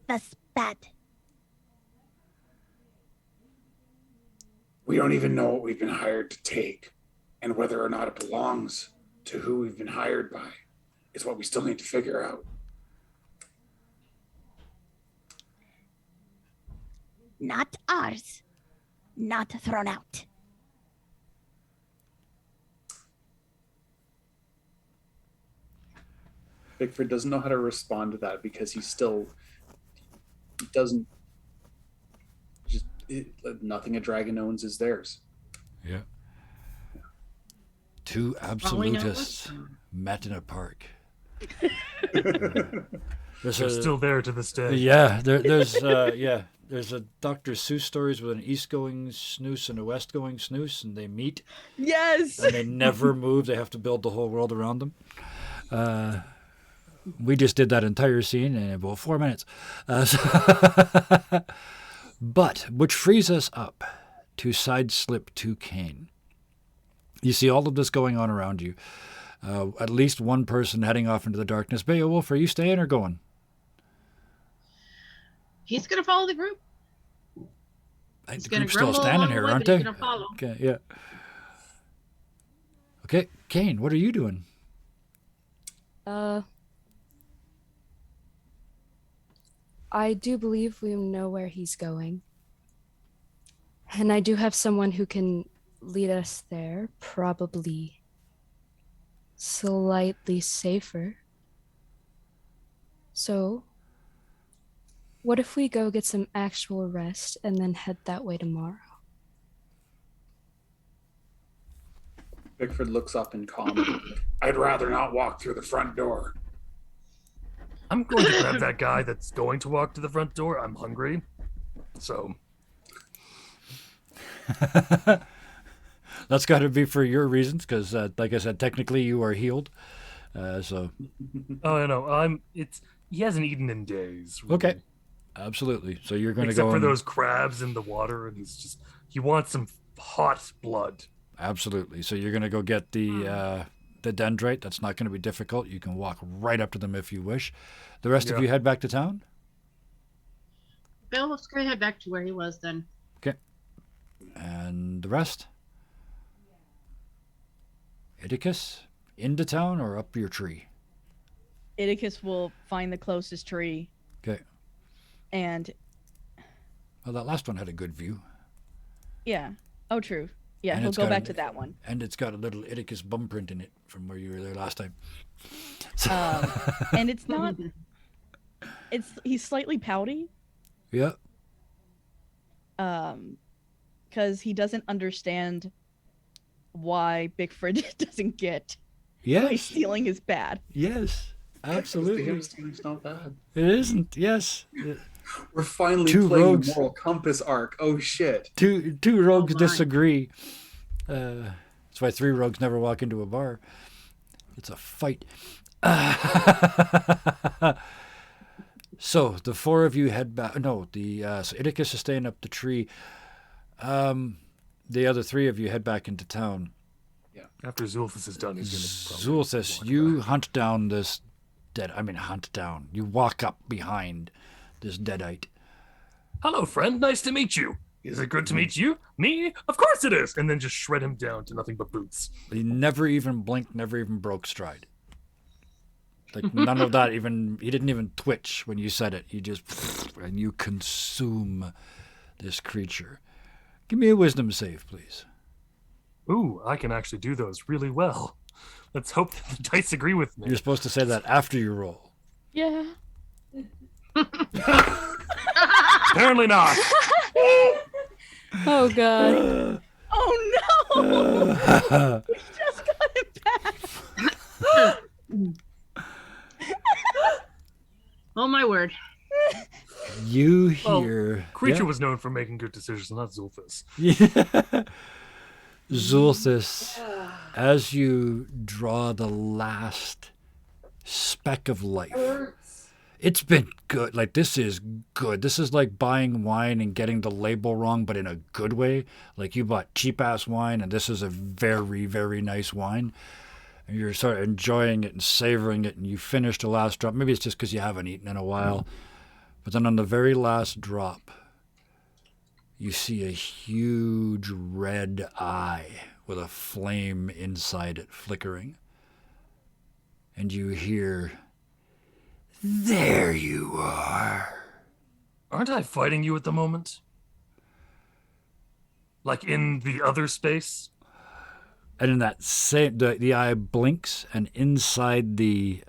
That's bad. We don't even know what we've been hired to take, and whether or not it belongs to who we've been hired by is what we still need to figure out. Not ours. Not thrown out. Bigford doesn't know how to respond to that because he doesn't nothing a dragon owns is theirs. Yeah. Two All we know absolutists met in a park. There's They're still there to this day. Yeah, there's a Dr. Seuss stories with an east-going snooze and a west-going snooze, and they meet, Yes. and they never move. They have to build the whole world around them. We just did that entire scene in about 4 minutes. But, which frees us up to sideslip to Kane. You see all of this going on around you. At least one person heading off into the darkness. Beowulf, are you staying or going? He's gonna follow the group. I think He's the gonna group's still grumble standing along here, the way, aren't but he's they? gonna follow. Okay, yeah. Okay, Kane, what are you doing? I do believe we know where he's going. And I do have someone who can lead us there, probably slightly safer. So, what if we go get some actual rest and then head that way tomorrow? Bigford looks up in comment. I'd rather not walk through the front door. I'm going to grab that guy that's going to walk to the front door. I'm hungry. So, That's got to be for your reasons, because, like I said, technically you are healed. So, oh no, he hasn't eaten in days. Really. okay, absolutely. So you're going to Except go for and- those crabs in the water, and he wants some hot blood. Absolutely. So you're going to go get the dendrite. That's not going to be difficult. You can walk right up to them if you wish. The rest of Yeah. you head back to town. Beowulf's gonna head back to where he was then. And the rest? Idicus? Into town or up your tree? Idicus will find the closest tree Okay. and Well, that last one had a good view. yeah. Oh, true. Yeah, And he'll it's go got back an- to that one. And it's got a little Idicus bum print in it from where you were there last time. And it's not. He's slightly pouty. Yeah. Because he doesn't understand why Bigford doesn't get why Yes. stealing is bad. Yes. Absolutely. It's not bad. It isn't. Yes. We're finally Two playing rogues. a moral compass arc. Oh shit. Two rogues my. disagree. That's why 3 rogues never walk into a bar. It's a fight. So the 4 of you head back. No, so Idicus is staying up the tree. The other 3 of you head back into town. After Zulfus is done, he's going to probably Zulthus, walk you back. hunt down this hunt down. You walk up behind this deadite. Hello, friend. Nice to meet you. Is it good to meet you? Me? Of course it is. And then just shred him down to nothing but boots. He never even blinked, never even broke stride. Like none of that even, he didn't even twitch when you said it. You just, and you consume this creature. Give me a wisdom save, please. Ooh, I can actually do those really well. Let's hope that the dice agree with me. You're supposed to say that after you roll. Yeah. Apparently not. Oh god. Oh no! We just got it back. Oh my word. You Well, hear... Creature yeah. was known for making good decisions, not Zulfis. Yeah. Zulthis, as you draw the last speck of life, it's been good. Like, this is good. This is like buying wine and getting the label wrong, but in a good way. Like, you bought cheap-ass wine, and this is a very, very nice wine. And you're sort of enjoying it and savoring it, and you finish the last drop. Maybe it's just because you haven't eaten in a while. But then on the very last drop, you see a huge red eye with a flame inside it flickering. And you hear, "There you are." Aren't I fighting you at the moment? Like in the other space? And in that same, the eye blinks, and inside the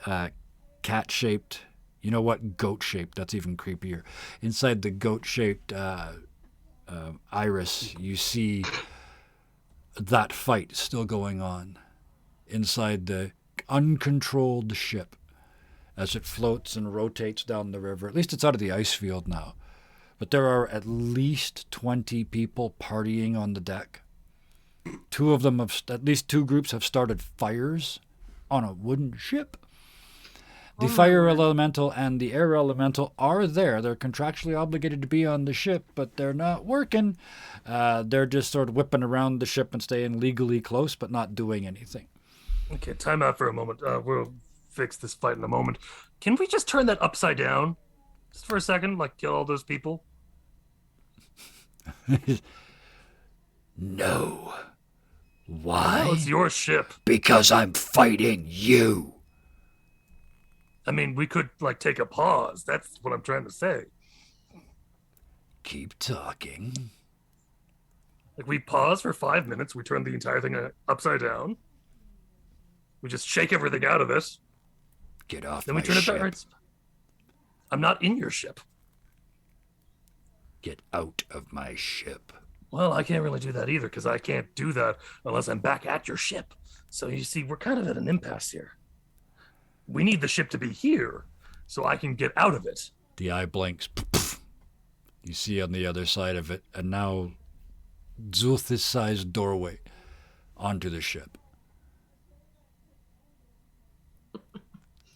cat-shaped, you know what, goat-shaped, that's even creepier. Inside the goat-shaped iris, you see that fight still going on inside the uncontrolled ship as it floats and rotates down the river. At least it's out of the ice field now. But there are at least 20 people partying on the deck. Two of them at least two groups have started fires on a wooden ship. The fire elemental and the air elemental are there. They're contractually obligated to be on the ship, but they're not working. They're just sort of whipping around the ship and staying legally close, but not doing anything. Okay, time out for a moment. We'll fix this fight in a moment. Can we just turn that upside down? Just for a second, like kill all those people? No. Why? Oh, it's your ship. Because I'm fighting you. I mean, we could like take a pause. That's what I'm trying to say. Keep talking. Like we pause for 5 minutes, we turn the entire thing upside down. We just shake everything out of it. Get off Then my we turn ship. it back. Right. I'm not in your ship. Get out of my ship. Well, I can't really do that either because I can't do that unless I'm back at your ship. So you see, we're kind of at an impasse here. We need the ship to be here so I can get out of it. The eye blinks. You see on the other side of it, and now Zulthis-sized doorway onto the ship.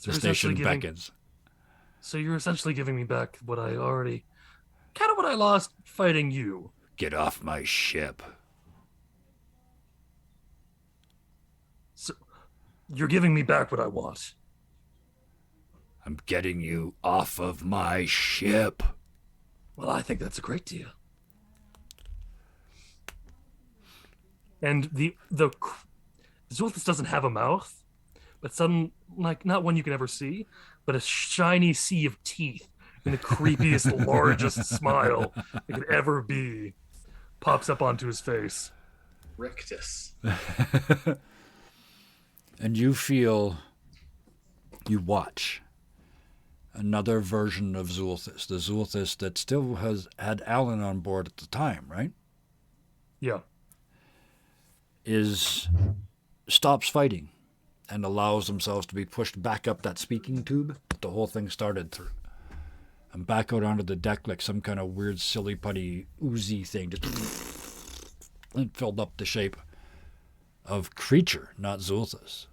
The station beckons. So you're essentially giving me back what I already... kind of what I lost fighting you. Get off my ship. So you're giving me back what I want. I'm getting you off of my ship. Well, I think that's a great deal. And the Zulthis doesn't have a mouth, but some, like, not one you can ever see, but a shiny sea of teeth and the creepiest, largest smile it could ever be pops up onto his face. Rictus. And you watch another version of Zulthis, the Zulthis that still had Alan on board at the time, right? Yeah. Stops fighting and allows themselves to be pushed back up that speaking tube that the whole thing started through. And back out onto the deck like some kind of weird, silly putty, oozy thing. Just and filled up the shape of creature, not Zulthis.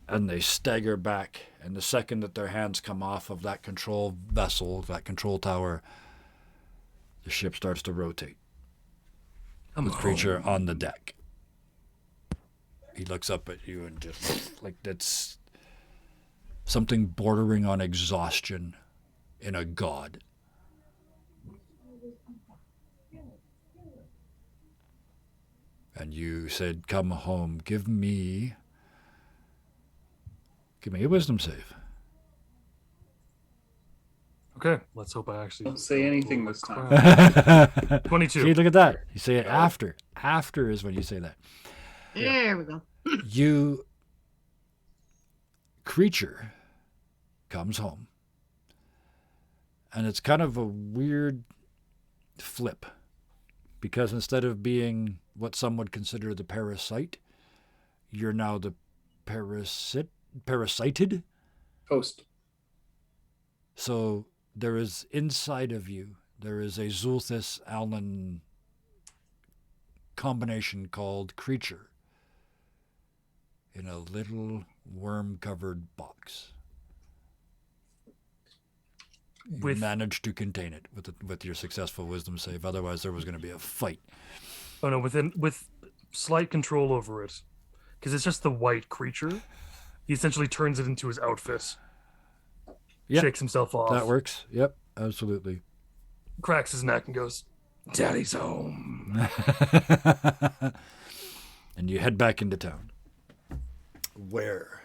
And they stagger back, and the second that their hands come off of that control vessel, that control tower, the ship starts to rotate. With creature on the deck. He looks up at you and just, like, that's something bordering on exhaustion in a god. And you said, come home, give me Give me a wisdom save. Okay, let's hope I actually Don't say anything this time. See, 22. look at that. You say it after. After is when you say that. There we go. You creature comes home. And it's kind of a weird flip. Because instead of being what some would consider the parasite, you're now the parasited. Host. So there is inside of you, there is a Zulthis Allen combination called creature in a little worm-covered box. You managed to contain it with your successful wisdom save. Otherwise, there was going to be a fight. Oh no, with slight control over it, because it's just the white creature. He essentially turns it into his outfit. Yep. Shakes himself off. That works. Yep, absolutely. Cracks his neck and goes, "Daddy's home." And you head back into town. Where?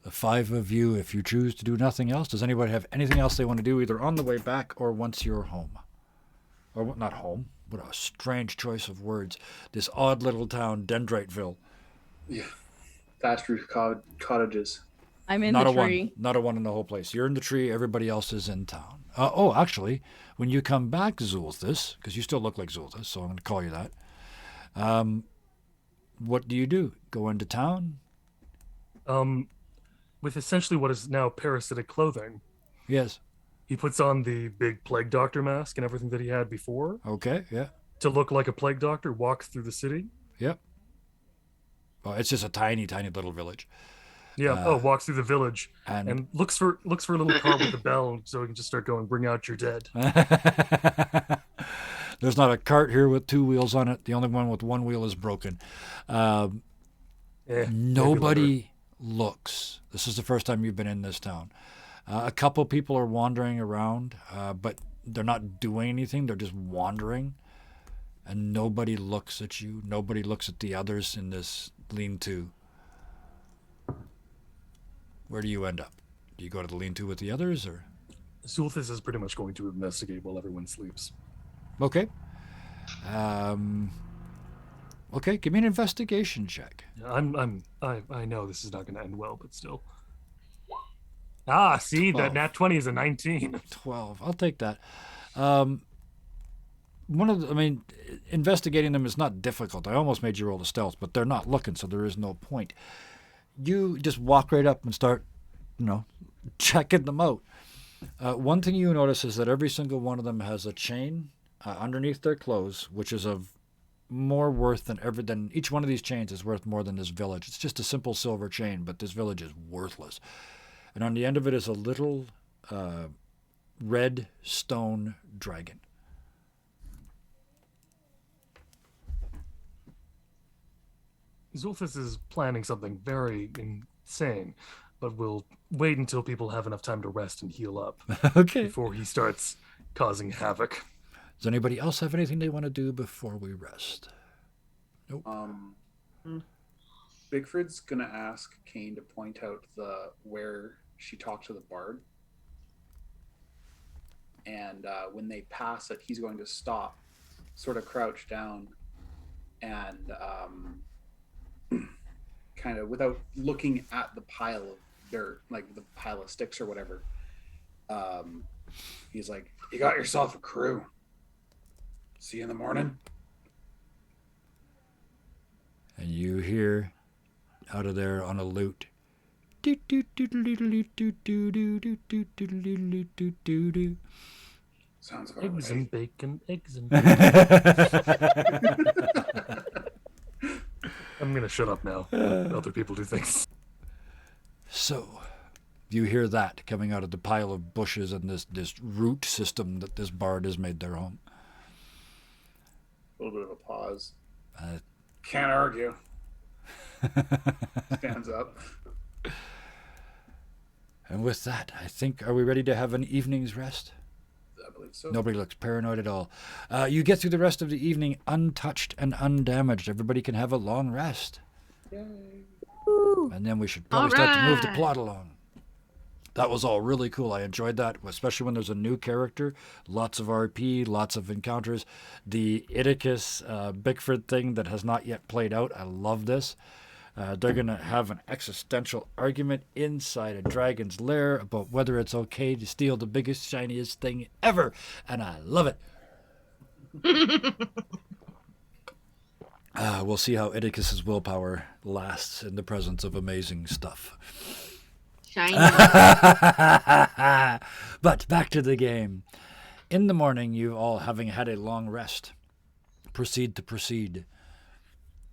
The 5 of you, if you choose to do nothing else, does anybody have anything else they want to do either on the way back or once you're home? Or not home. What a strange choice of words. This odd little town, Dendriteville. Yeah. Thatched roof cottages. I'm in Not the a one. tree. Not a one in the whole place. You're in the tree. Everybody else is in town. Actually, when you come back, Zulthis, because you still look like Zulthis, so I'm going to call you that. What do? Go into town? With essentially what is now parasitic clothing. Yes. He puts on the big plague doctor mask and everything that he had before Okay, yeah. to look like a plague doctor, walks through the city. Yep. Well, it's just a tiny, tiny little village. Yeah. Walks through the village And and looks for a little car with a bell so he can just start going, "Bring out your dead." There's not a cart here with 2 wheels on it. The only one with 1 wheel is broken. Nobody looks. This is the first time you've been in this town. A couple people are wandering around, but they're not doing anything. They're just wandering. And nobody looks at you. Nobody looks at the others in this lean-to. Where do you end up? Do you go to the lean-to with the others, or? Zulthis is pretty much going to investigate while everyone sleeps. Okay. Okay, give me an investigation check. I know this is not going to end well, but still. See, 12. that nat 20 is a 19. 12. I'll take that. Investigating them is not difficult. I almost made you roll the stealth, but they're not looking, so there is no point. You just walk right up and start, checking them out. One thing you notice is that every single one of them has a chain underneath their clothes, which is of more worth than each one of these chains is worth more than this village. It's just a simple silver chain, but this village is worthless. And on the end of it is a little red stone dragon. Zulthis is planning something very insane, but we'll wait until people have enough time to rest and heal up Okay. before he starts causing havoc. Does anybody else have anything they want to do before we rest? Nope. Bigford's gonna ask Kane to point out where she talked to the bard, and when they pass it, he's going to stop, sort of crouch down, and kind of without looking at the pile of dirt, like the pile of sticks or whatever. He's like, "You got yourself a crew. See you in the morning." And you hear out of there on a lute. Sounds about Eggs right. and bacon, eggs and bacon. I'm going to shut up now. Let other people do things. So, you hear that coming out of the pile of bushes and this root system that this bard has made their home. A little bit of a pause. Uh, Can't argue. Stands up. And with that, I think, are we ready to have an evening's rest? I believe so. Nobody looks paranoid at all. You get through the rest of the evening untouched and undamaged. Everybody can have a long rest. Yay. Ooh. And then we should probably start to move the Alright. plot along. That was all really cool. I enjoyed that, especially when there's a new character. Lots of RP, lots of encounters. The Iticus Bickford thing that has not yet played out. I love this. They're going to have an existential argument inside a dragon's lair about whether it's okay to steal the biggest, shiniest thing ever. And I love it. We'll see how Iticus's willpower lasts in the presence of amazing stuff. Shiny. But back to the game. In the morning, you all, having had a long rest, proceed.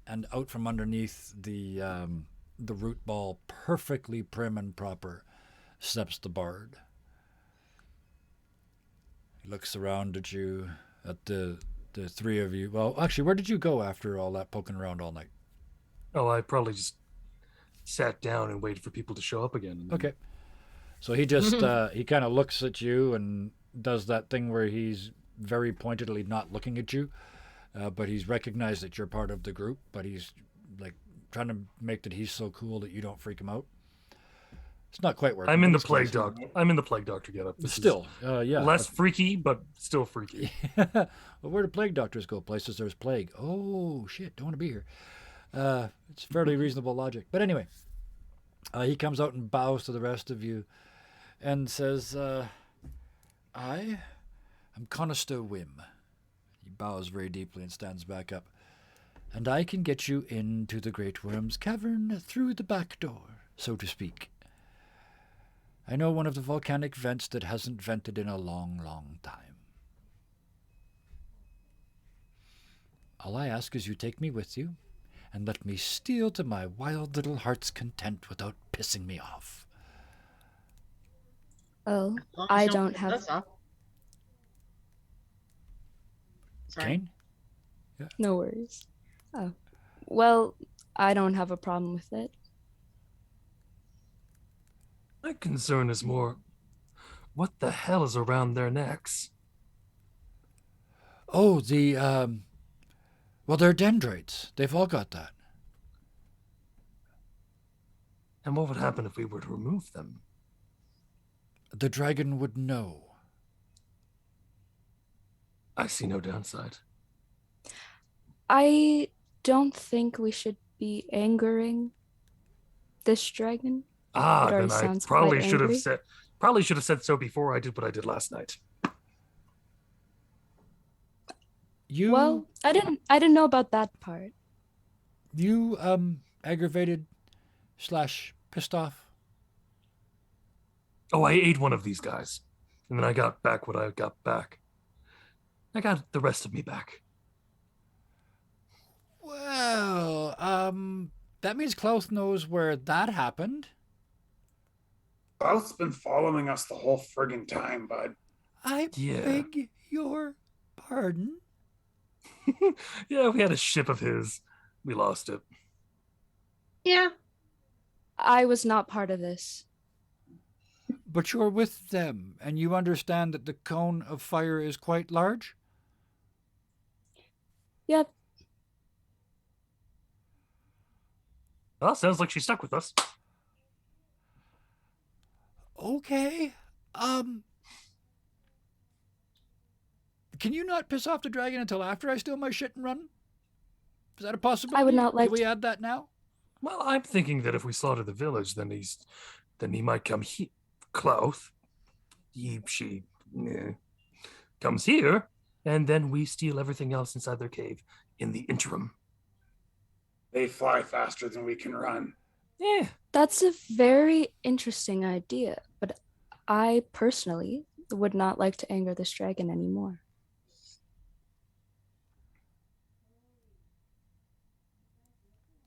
And out from underneath the root ball, perfectly prim and proper, steps the bard. He looks around at you, at the three of you. Well, actually, where did you go after all that poking around all night? Oh, I probably just sat down and waited for people to show up again. Okay. So he just, he kind of looks at you and does that thing where he's very pointedly not looking at you, but he's recognized that you're part of the group, but he's like trying to make that he's so cool that you don't freak him out. It's not quite working. I'm in but the it's plague close. doctor. I'm in the plague doctor getup. This Still, is yeah. less freaky, but still freaky. Well, where do plague doctors go? Places there's plague. Oh, shit, don't want to be here. It's fairly reasonable logic. But anyway, he comes out and bows to the rest of you and says, I am Conister Wim. He bows very deeply and stands back up. And I can get you into the Great Worm's cavern through the back door, so to speak. I know one of the volcanic vents that hasn't vented in a long, long time. All I ask is you take me with you and let me steal to my wild little heart's content without pissing me off. Oh, As long as I you don't piss have. us off. Sorry. Kane? No worries. Oh, well, I don't have a problem with it. My concern is more, what the hell is around their necks? Oh, well, they're dendrites. They've all got that. And what would happen if we were to remove them? The dragon would know. I see no downside. I don't think we should be angering this dragon. Ah, It already then I sounds probably quite should have angry. said so before I did what I did last night. You, Well, I didn't know about that part. you, aggravated / pissed off? Oh, I ate one of these guys, and then I got back what I got back. I got the rest of me back. Well, that means Klaus knows where that happened. Klaus been following us the whole friggin' time, bud. I Yeah. beg your pardon? Yeah, we had a ship of his. We lost it. Yeah. I was not part of this. But you're with them, and you understand that the cone of fire is quite large? Yep. Well, sounds like she's stuck with us. Okay. Can you not piss off the dragon until after I steal my shit and run? Is that a possibility? I would not like Can we to- add that now? Well, I'm thinking that if we slaughter the village, then he might come here. Klaus, she comes here, and then we steal everything else inside their cave in the interim. They fly faster than we can run. Yeah. That's a very interesting idea, but I personally would not like to anger this dragon anymore.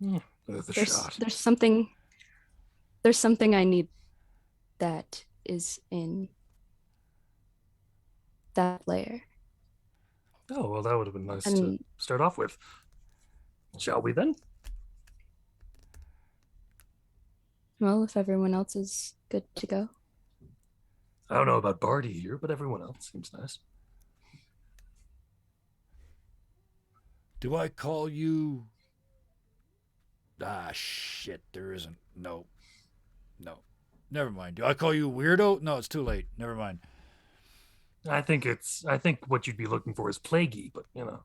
Worth a shot. There's something I need that is in that layer. Oh, well, that would have been nice to And- start off with. Shall we then? Well, if everyone else is good to go. I don't know about Barty here, but everyone else seems nice. Do I call you Ah, shit, there isn't. No. No. Never mind. Do I call you weirdo? No, it's too late. Never mind. I think what you'd be looking for is plaguey, but you know.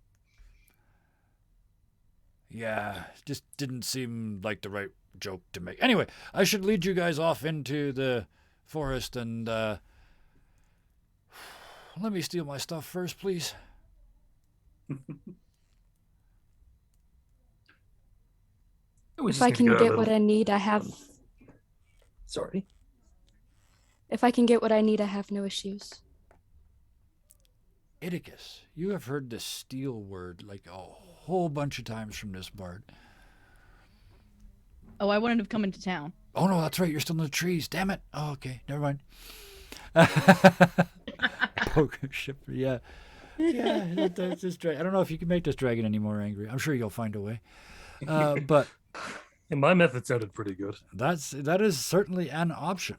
Yeah, just didn't seem like the right joke to make. Anyway, I should lead you guys off into the forest and let me steal my stuff first, please. If I can get what I need, I have. Sorry. If I can get what I need, I have no issues. Iticus, you have heard the steal word like a whole bunch of times from this bard. Oh, I wouldn't have come into town. Oh no, that's right. You're still in the trees. Damn it. Oh, okay. Never mind. Poker shipper. Yeah. Yeah. That's this I don't know if you can make this dragon any more angry. I'm sure you'll find a way. But And my method sounded pretty good. that is certainly an option.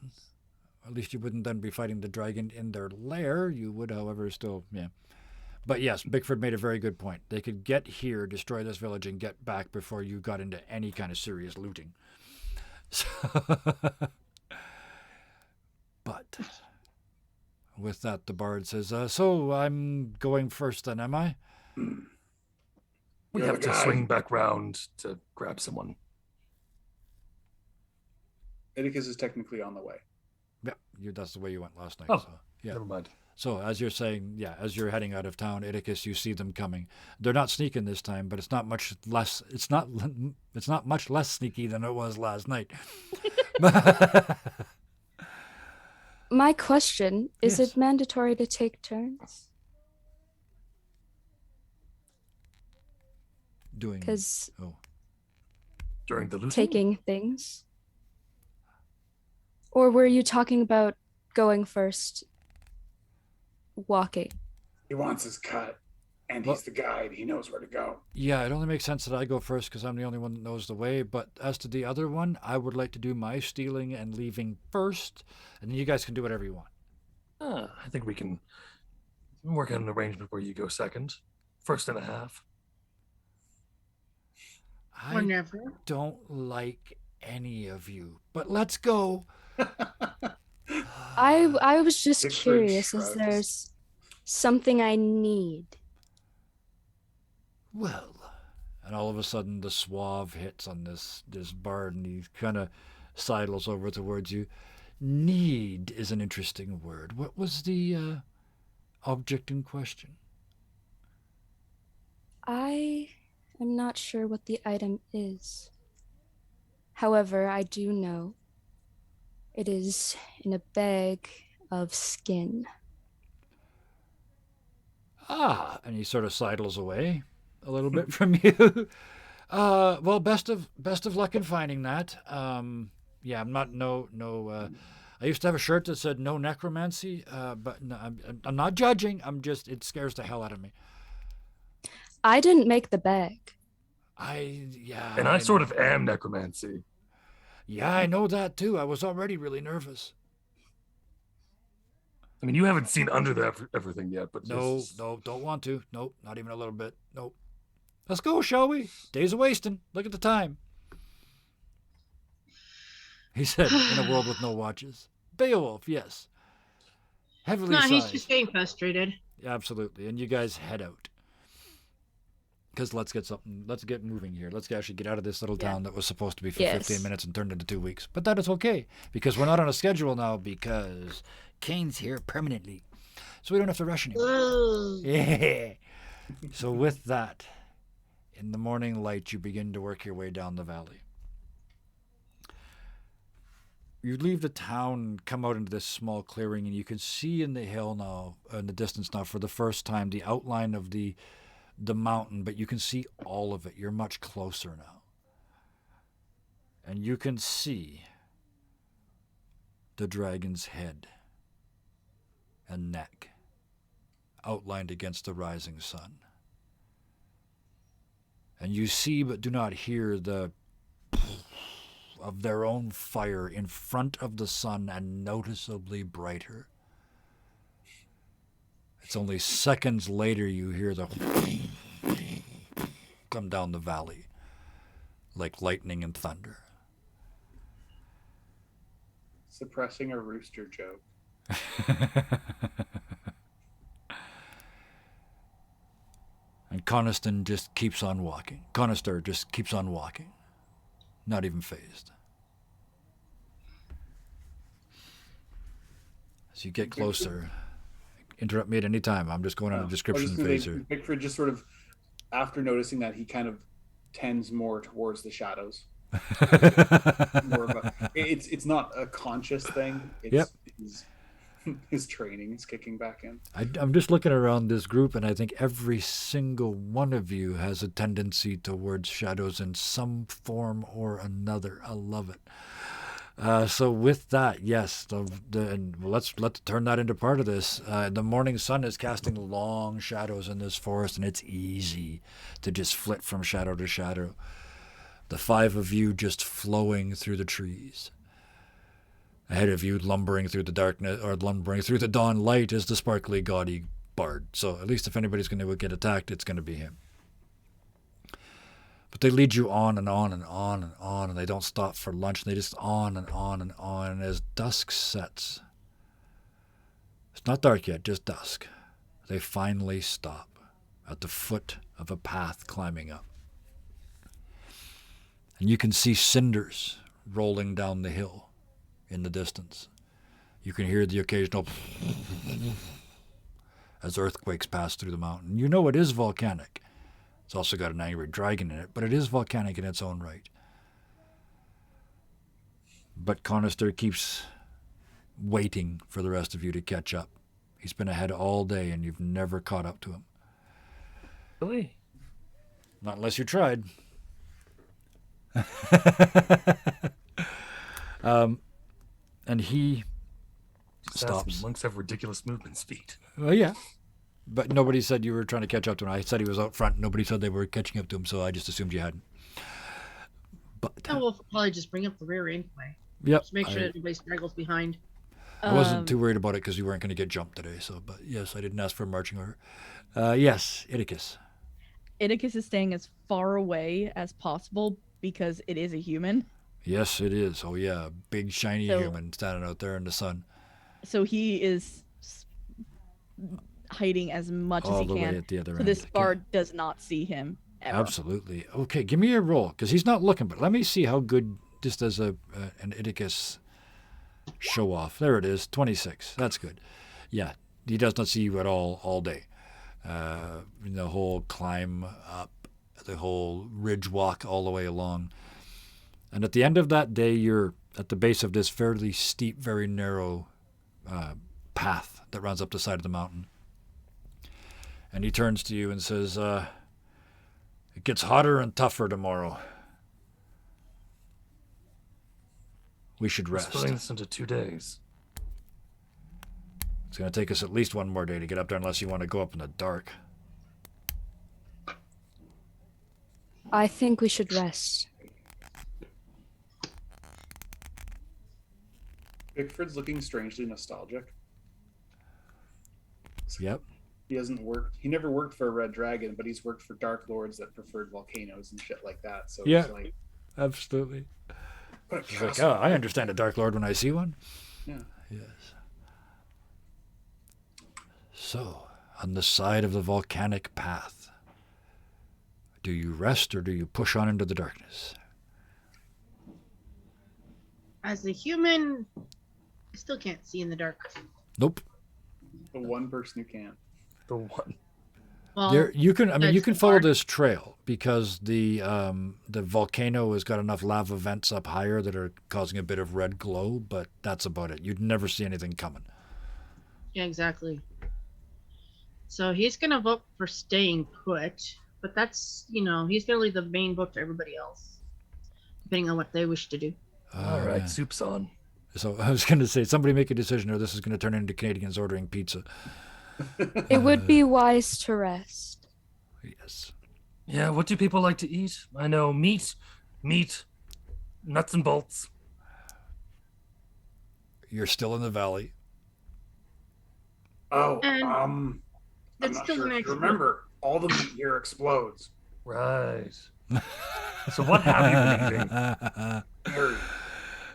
At least you wouldn't then be fighting the dragon in their lair. You would, however, still, yeah. But yes, Bickford made a very good point. They could get here, destroy this village, and get back before you got into any kind of serious looting. So, but with that, the bard says, so I'm going first then, am I? We You're have the to guy. swing back round to grab someone. Iticus is technically on the way. Yeah, that's the way you went last night. Oh, so, yeah. Never mind. So as you're saying, yeah, as you're heading out of town, Iticus, you see them coming. They're not sneaking this time, but it's not much less. It's not much less sneaky than it was last night. My question is: Yes. it mandatory to take turns? Doing. Because Oh, During the looting? taking things, or were you talking about going first, walking? He wants his cut, and Well- he's the guide. He knows where to go. yeah. It only makes sense that I go first because I'm the only one that knows the way. But as to the other one, I would like to do my stealing and leaving first, and then you guys can do whatever you want. I think we can work out an arrangement where you go second, first and a half. I Whenever. don't like any of you, but let's go. I was just Bickford curious. Is shrugs. there's something I need? Well, and all of a sudden the suave hits on this bard, and he kind of sidles over towards you. Need is an interesting word. What was the object in question? I am not sure what the item is. However, I do know it is in a bag of skin. Ah, and he sort of sidles away a little bit from you. Well, best of luck in finding that. Yeah, I'm not I used to have a shirt that said no necromancy, but no, I'm not judging. It scares the hell out of me. I didn't make the bag. And I sort of am necromancy. Yeah, I know that too. I was already really nervous. I mean, you haven't seen under everything yet, but No, don't want to. Nope, not even a little bit. Nope. Let's go, shall we? Days of wasting. Look at the time. He said, in a world with no watches. Beowulf, yes. Heavily No, he's sized. just getting frustrated. Absolutely. And you guys head out. Because let's get moving here. Let's actually get out of this little town that was supposed to be for Yes. 15 minutes and turned into 2 weeks. But that is okay, because we're not on a schedule now, because Kane's here permanently. So we don't have to rush anymore. Ugh. Yeah. So with that, in the morning light, you begin to work your way down the valley. You leave the town and come out into this small clearing, and you can see in the hill now, in the distance now, for the first time, the outline of the mountain, but you can see all of it. You're much closer now. And you can see the dragon's head and neck outlined against the rising sun. And you see but do not hear the of their own fire in front of the sun, and noticeably brighter. It's only seconds later you hear the come down the valley. like lightning and thunder. Suppressing a rooster joke. And Coniston just keeps on walking. Conister just keeps on walking, not even phased. As you get closer, interrupt me at any time. I'm just going on a description phase here. Pickford just sort of, after noticing that, he kind of tends more towards the shadows. More of a, it's not a conscious thing. It's his training is kicking back in. I'm just looking around this group, and I think every single one of you has a tendency towards shadows in some form or another. I love it. So with that, yes, let's turn that into part of this. The morning sun is casting long shadows in this forest, and it's easy to just flit from shadow to shadow. The five of you just flowing through the trees. Ahead of you, lumbering through the darkness, or lumbering through the dawn light, is the sparkly, gaudy bard. So at least if anybody's going to get attacked, it's going to be him. But they lead you on and on and on and on, and they don't stop for lunch. They just on and on and on. And as dusk sets, it's not dark yet, just dusk, they finally stop at the foot of a path climbing up. And you can see cinders rolling down the hill in the distance. You can hear the occasional as earthquakes pass through the mountain. You know it is volcanic. It's also got an angry dragon in it, but it is volcanic in its own right. But Conister keeps waiting for the rest of you to catch up. He's been ahead all day, and you've never caught up to him. Really? Not unless you tried. And he stops. Monks have ridiculous movement speed. Well, yeah. But nobody said you were trying to catch up to him. I said he was out front. Nobody said they were catching up to him, so I just assumed you hadn't. But we'll probably just bring up the rear anyway. Yep. Just make sure that nobody straggles behind. I wasn't too worried about it because you weren't going to get jumped today. So, but yes, I didn't ask for a marching order. Yes, Idicus. Idicus is staying as far away as possible because it is a human. Yes, it is. Oh, yeah. Big, shiny human standing out there in the sun. So he is hiding as much as he the can. Way at the other so end. this bard does not see him ever. Absolutely. Okay, give me a roll because he's not looking, but let me see how good, just as an Idicus show off. There it is, 26. That's good. Yeah, he does not see you at all day. The whole climb up, the whole ridge walk all the way along. And at the end of that day, you're at the base of this fairly steep, very narrow path that runs up the side of the mountain. And he turns to you and says, it gets hotter and tougher tomorrow. We should rest. Splitting this into 2 days. It's going to take us at least one more day to get up there unless you want to go up in the dark. I think we should rest. Bickford's looking strangely nostalgic. Yep. He hasn't worked. He never worked for a Red Dragon, but he's worked for Dark Lords that preferred volcanoes and shit like that. So yeah, it's like, absolutely. He's like, oh, I understand a Dark Lord when I see one. Yeah. Yes. So, on the side of the volcanic path, do you rest or do you push on into the darkness? As a human, I still can't see in the dark. Nope. The one person who can. The one. Well, you can follow hard. this trail because the volcano has got enough lava vents up higher that are causing a bit of red glow, but that's about it. You'd never see anything coming. Yeah, exactly. So he's gonna vote for staying put, but that's he's gonna leave the main vote to everybody else, depending on what they wish to do. All right, soup's on. So I was going to say, somebody make a decision or this is going to turn into Canadians ordering pizza. It would be wise to rest. Yes. Yeah, what do people like to eat? I know meat, nuts and bolts. You're still in the valley. Oh, And I'm that's not still sure gonna if you explode. remember. All the meat here explodes. Right. So what have you been eating? Berries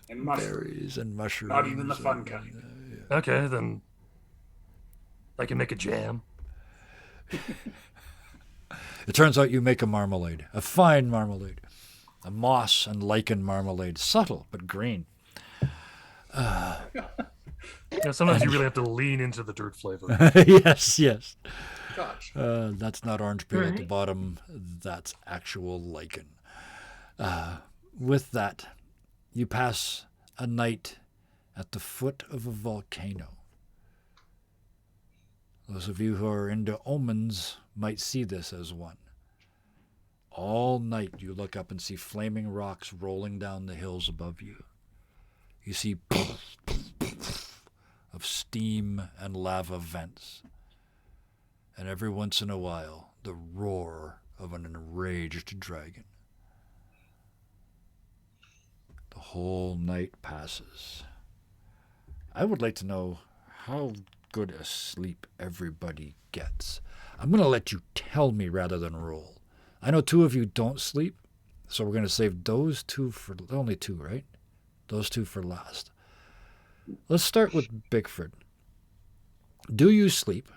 and mushrooms. Berries and mushrooms. Not even the fun kind. Okay, then I can make a jam. It turns out you make a marmalade, a fine marmalade, a moss and lichen marmalade, subtle but green. Sometimes you really have to lean into the dirt flavor. Yes, yes. Gosh. That's not orange peel at the Right. bottom. That's actual lichen. With that, you pass a night at the foot of a volcano. Those of you who are into omens might see this as one. All night you look up and see flaming rocks rolling down the hills above you. You see of steam and lava vents. And every once in a while, the roar of an enraged dragon. The whole night passes. I would like to know how good a sleep everybody gets. I'm going to let you tell me rather than roll. I know two of you don't sleep, so we're going to save those two for... Only two, right? Those two for last. Let's start with Bigford. Do you sleep?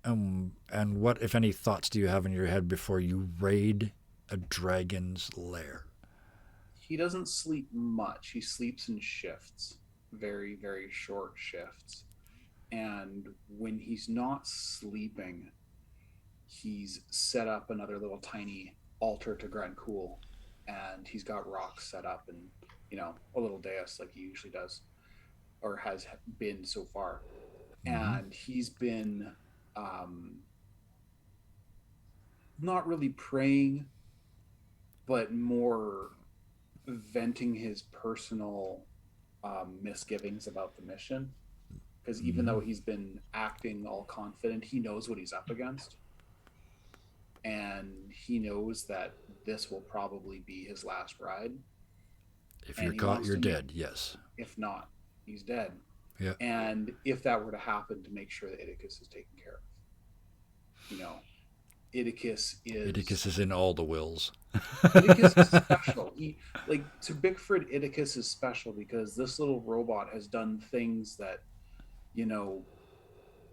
And what, if any, thoughts do you have in your head before you raid a dragon's lair? He doesn't sleep much. He sleeps in shifts, very, very short shifts. And when he's not sleeping, he's set up another little tiny altar to Grancool, and he's got rocks set up and, a little dais like he usually does, or has been so far. And he's been not really praying, but more venting his personal misgivings about the mission. Because even though he's been acting all confident, he knows what he's up against. And he knows that this will probably be his last ride. If you're caught, you're dead, yes. If not, he's dead. Yeah. And if that were to happen, to make sure that Idicus is taken care of. Idicus is in all the wills. Idicus is special. To Bickford, Idicus is special because this little robot has done things that,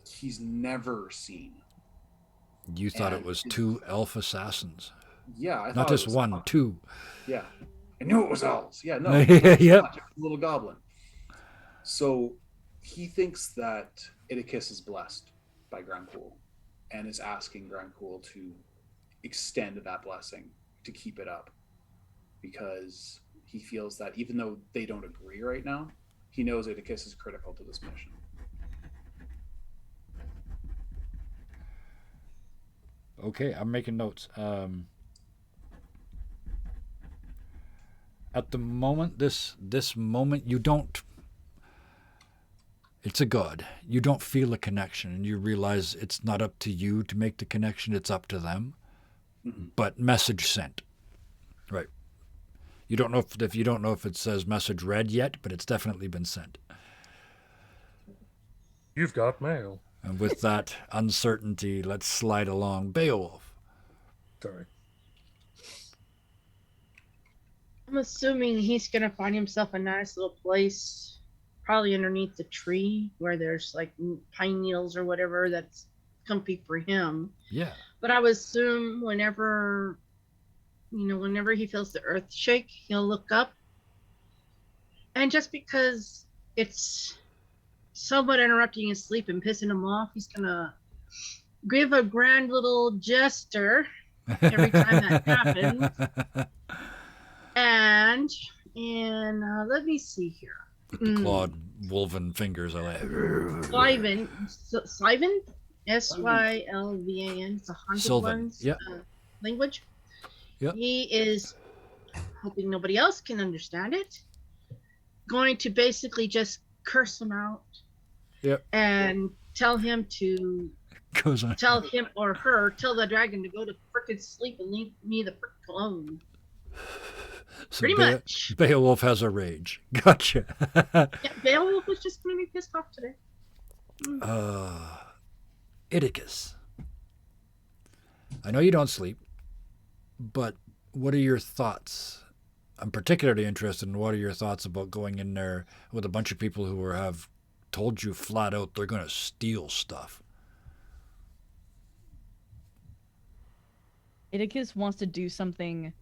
he's never seen. You thought it was two elf assassins. Yeah, I thought not it just was one, two. Yeah, I knew it was elves. Yeah, no, Yep. it was a little goblin. So he thinks that Idicus is blessed by Grancool and is asking Grancool to extend that blessing, to keep it up, because he feels that even though they don't agree right now, he knows Idicus is critical to this mission. Okay, I'm making notes. At the moment, this moment, you don't... It's a god. You don't feel a connection, and you realize it's not up to you to make the connection, it's up to them. Mm-hmm. But message sent. Right. You don't know if you don't know if it says message read yet, but it's definitely been sent. You've got mail. And with that uncertainty, let's slide along. Beowulf. Sorry. I'm assuming he's gonna find himself a nice little place, probably underneath the tree where there's like pine needles or whatever that's comfy for him. Yeah. But I would assume whenever he feels the earth shake, he'll look up. And just because it's somewhat interrupting his sleep and pissing him off, he's gonna give a grand little gesture every time that happens. And let me see here. With the clawed wolven fingers, I like. Sylvan, Sylvan, it's a haunted Sylvan, one's yep. Language. Yep. He is, hoping nobody else can understand it, going to basically just curse him out. Yep. And tell him or her, tell the dragon to go to frickin' sleep and leave me the frick alone. So Pretty much. Beowulf has a rage. Gotcha. Yeah, Beowulf was just going to be pissed off today. Idicus. I know you don't sleep, but what are your thoughts? I'm particularly interested in what are your thoughts about going in there with a bunch of people who have told you flat out they're going to steal stuff. Idicus wants to do something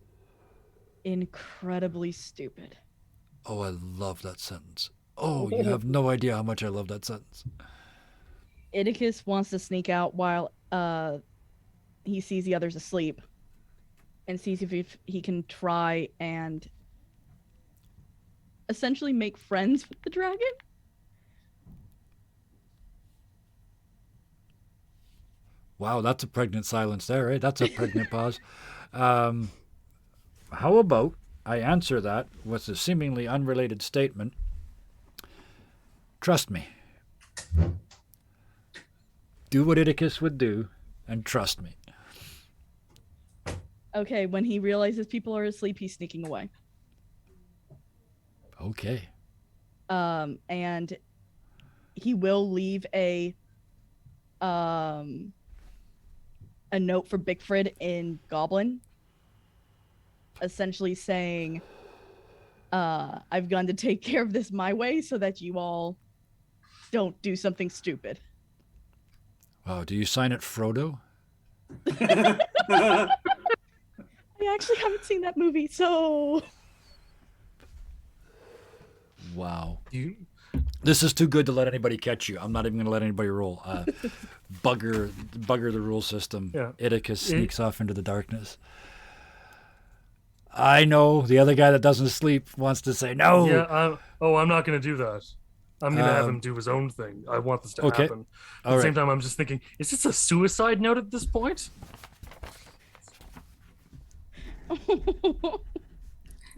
incredibly stupid. Oh, I love that sentence. Oh, you have no idea how much I love that sentence. Idicus wants to sneak out while he sees the others asleep and sees if he can try and essentially make friends with the dragon. Wow, that's a pregnant silence there, right? That's a pregnant pause. How about I answer that with a seemingly unrelated statement? Trust me. Do what Idicus would do, and trust me. Okay, when he realizes people are asleep, he's sneaking away. Okay. And he will leave a note for Bigfred in Goblin, essentially saying, I've gone to take care of this my way so that you all don't do something stupid. Wow, do you sign it Frodo? I actually haven't seen that movie, so... Wow. This is too good to let anybody catch you. I'm not even going to let anybody roll. Bugger the rule system. Yeah. Idicus sneaks off into the darkness. I know the other guy that doesn't sleep wants to say no. Yeah. I'm not going to do that. I'm going to have him do his own thing. I want this to happen. At the same time, I'm just thinking, is this a suicide note at this point?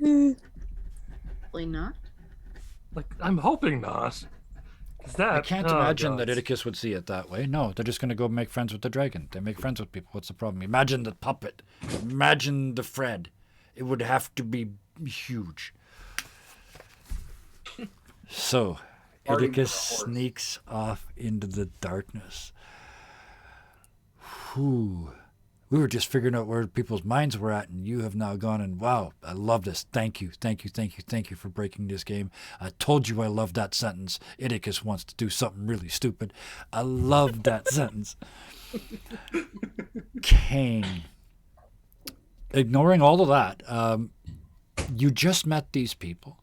Probably not. Like, I'm hoping not. I can't imagine that Idicus would see it that way. No, they're just going to go make friends with the dragon. They make friends with people. What's the problem? Imagine the puppet. Imagine the Fred. It would have to be huge. So, Idicus sneaks off into the darkness. Whew. We were just figuring out where people's minds were at, and you have now gone and, wow, I love this. Thank you for breaking this game. I told you I loved that sentence. Idicus wants to do something really stupid. I love that sentence. Kane. Ignoring all of that, you just met these people.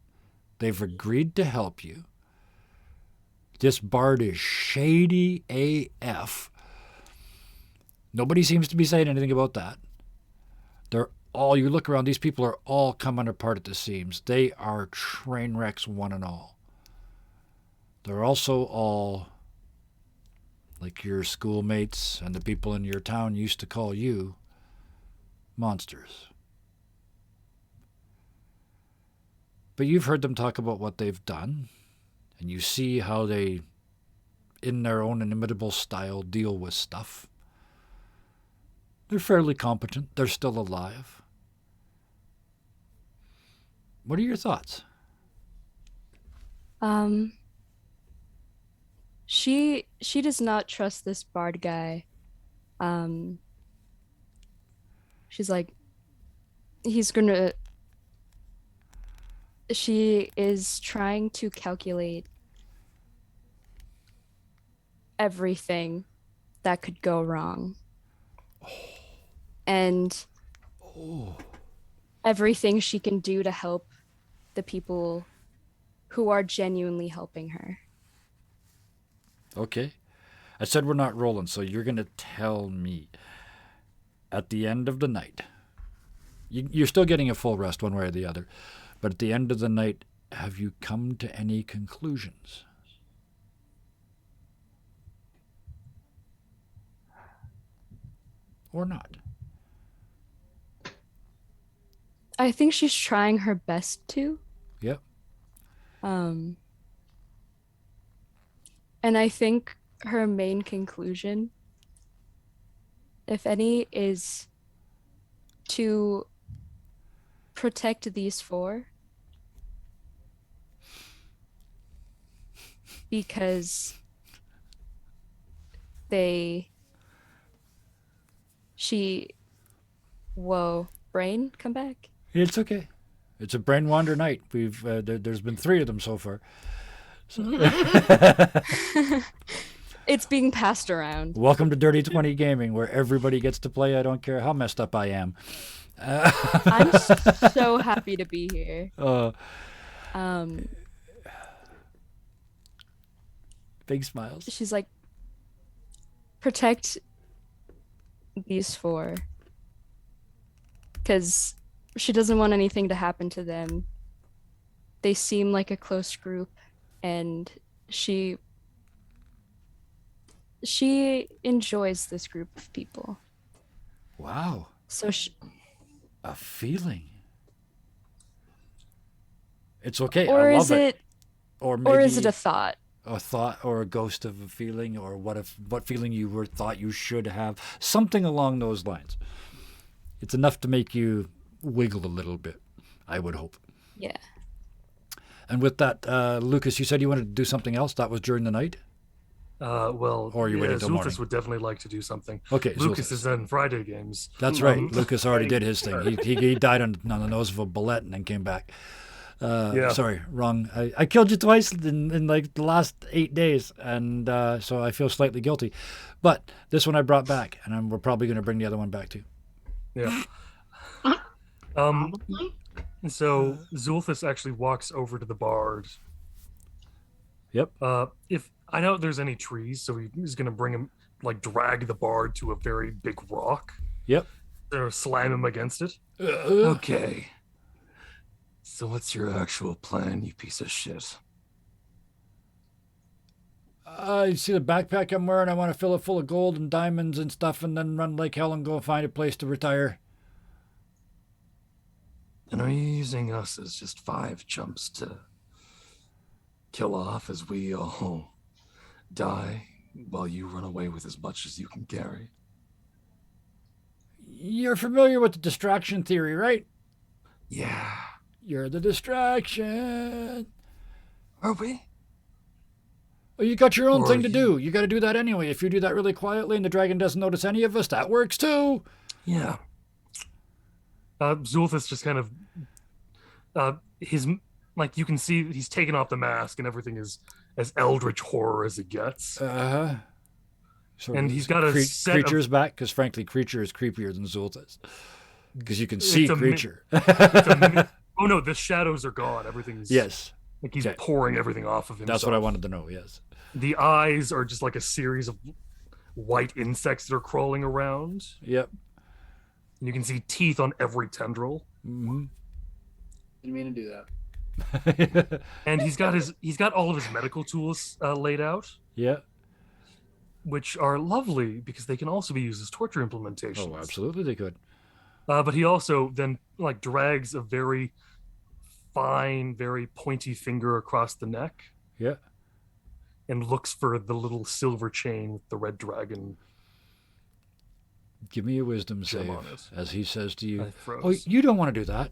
They've agreed to help you. This bard is shady AF. Nobody seems to be saying anything about that. You look around, these people are all coming apart at the seams. They are train wrecks, one and all. They're also all, like your schoolmates and the people in your town used to call you, monsters. But you've heard them talk about what they've done, and you see how they, in their own inimitable style, deal with stuff. They're fairly competent. They're still alive. What are your thoughts? She does not trust this bard guy. She's like, she is trying to calculate everything that could go wrong. And everything she can do to help the people who are genuinely helping her. Okay. I said we're not rolling, so you're going to tell me at the end of the night. You're still getting a full rest one way or the other, but at the end of the night, have you come to any conclusions? Or not? I think she's trying her best to. Yep. And I think her main conclusion, if any, is to protect these four because whoa. brain come back? It's okay. It's a brain wander night. We've there's been 3 of them so far. So. It's being passed around. Welcome to Dirty 20 Gaming, where everybody gets to play. I don't care how messed up I am. I'm so happy to be here. Big smiles. She's like, protect these 4. Because she doesn't want anything to happen to them. They seem like a close group, and she enjoys this group of people. Wow. So a feeling. It's okay. Or I love is it, or maybe or is it a thought? A thought or a ghost of a feeling, or what feeling you thought you should have, something along those lines. It's enough to make you wiggle a little bit, I would hope. Yeah. And with that, Lucas, you said you wanted to do something else. That was during the night? Well, or you waited till morning? Zulthus would definitely like to do something. Okay, Lucas Zulthus is in Friday games. That's right. Lucas already did his thing. He died on the nose of a bullet and then came back. Sorry, wrong. I killed you twice in like the last 8 days, and so I feel slightly guilty. But this one I brought back, and we're probably going to bring the other one back too. Yeah. So Zulthus actually walks over to the bard. Yep. If I know there's any trees, so he's going to bring him, like, drag the bard to a very big rock. Yep. Or slam him against it. Okay. So what's your actual plan, you piece of shit? You see the backpack I'm wearing? I want to fill it full of gold and diamonds and stuff, and then run like hell and go find a place to retire. And are you using us as just 5 chumps to kill off as we all die while you run away with as much as you can carry? You're familiar with the distraction theory, right? Yeah. You're the distraction. Are we? Well, you got your own thing to do. You got to do that anyway. If you do that really quietly and the dragon doesn't notice any of us, that works too. Yeah. Zulthus just kind of, his, like, you can see he's taken off the mask and everything is as eldritch horror as it gets. And he's got a set Creature's back, because frankly, Creature is creepier than Zulthus. Because you can see Creature. Oh no, the shadows are gone. Everything's... Yes. Like he's pouring everything off of himself. That's what I wanted to know, yes. The eyes are just like a series of white insects that are crawling around. Yep. And you can see teeth on every tendril. Mm-hmm. Didn't mean to do that. And he's got all of his medical tools laid out. Yeah. Which are lovely because they can also be used as torture implementations. Oh, absolutely they could. But he also then like drags a very fine, very pointy finger across the neck. Yeah. And looks for the little silver chain with the red dragon. Give me a wisdom save, as he says to you. Oh, you don't want to do that.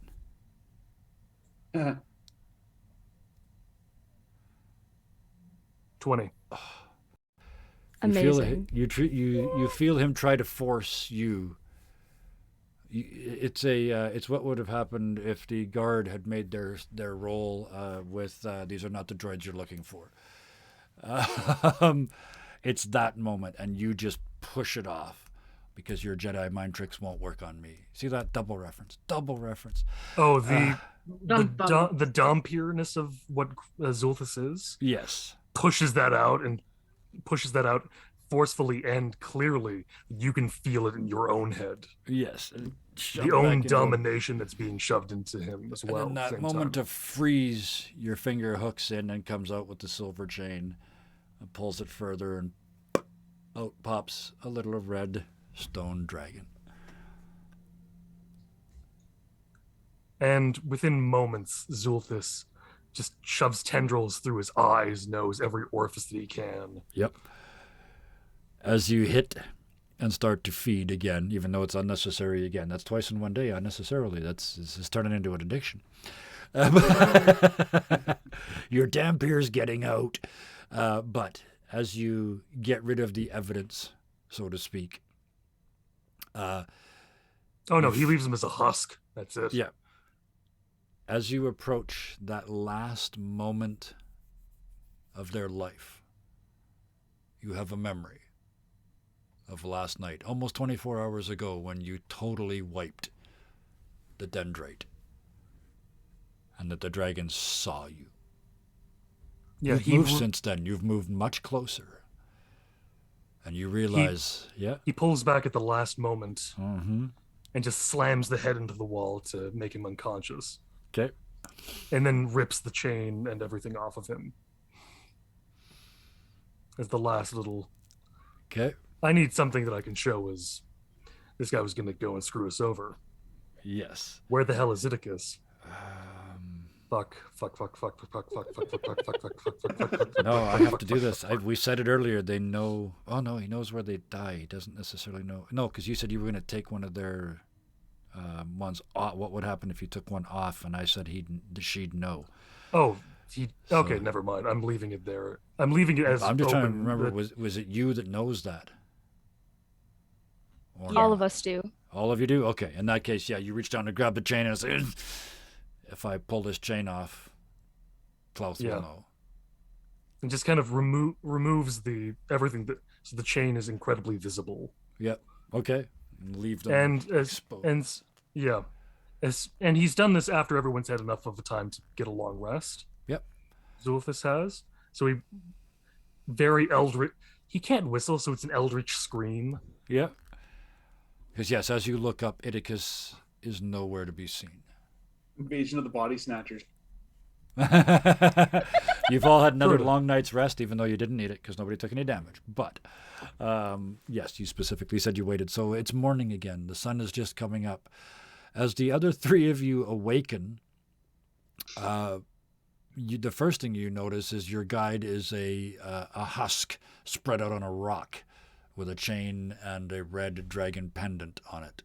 20. Amazing. You feel him try to force you. It's what would have happened if the guard had made their roll with these are not the droids you're looking for. It's that moment, and you just push it off because your Jedi mind tricks won't work on me. See that double reference? Oh, the Dompierness of what Zulthus is. Yes, pushes that out forcefully and clearly. You can feel it in your own head. Yes, the own domination that's being shoved into him as well. And in that moment of freeze, your finger hooks in and comes out with the silver chain, and pulls it further, and out pops a little red stone dragon. And within moments, Zulthus just shoves tendrils through his eyes, nose, every orifice that he can. Yep. As you hit and start to feed again, even though it's unnecessary again. That's twice in one day, unnecessarily. It's turning into an addiction. Your Dampier's getting out. But as you get rid of the evidence, so to speak, Oh no, he leaves him as a husk. That's it. Yeah. As you approach that last moment of their life, you have a memory of last night, almost 24 hours ago, when you totally wiped the dendrite and that the dragon saw you. Yeah, You've moved since then. You've moved much closer. And you realize, he pulls back at the last moment Mm-hmm. and just slams the head into the wall to make him unconscious. Okay. And then rips the chain and everything off of him. As the last little. Okay. I need something that I can show as this guy was going to go and screw us over. Yes. Where the hell is Iticus? Fuck. No, I have to do this. We said it earlier. They know. Oh no, he knows where they die. He doesn't necessarily know. No, because you said you were going to take one of their ones off. What would happen if you took one off? And I said she'd know. Oh, okay. Never mind. I'm leaving it there. I'm leaving it as. I'm just trying to remember. Was it you that knows that? All of us do. All of you do? Okay. In that case, yeah, you reach down to grab the chain and say, if I pull this chain off, Klaus will know. And just kind of removes everything so the chain is incredibly visible. Yep. Okay. Leave them exposed. And he's done this after everyone's had enough of a time to get a long rest. Yep. Zulfus has. So he very eldritch. He can't whistle, so it's an eldritch scream. Yeah. Because yes, as you look up, Iticus is nowhere to be seen. Invasion of the Body Snatchers. You've all had another long night's rest, even though you didn't need it because nobody took any damage. But yes, you specifically said you waited. So it's morning again. The sun is just coming up. As the other three of you awaken, the first thing you notice is your guide is a husk spread out on a rock with a chain and a red dragon pendant on it.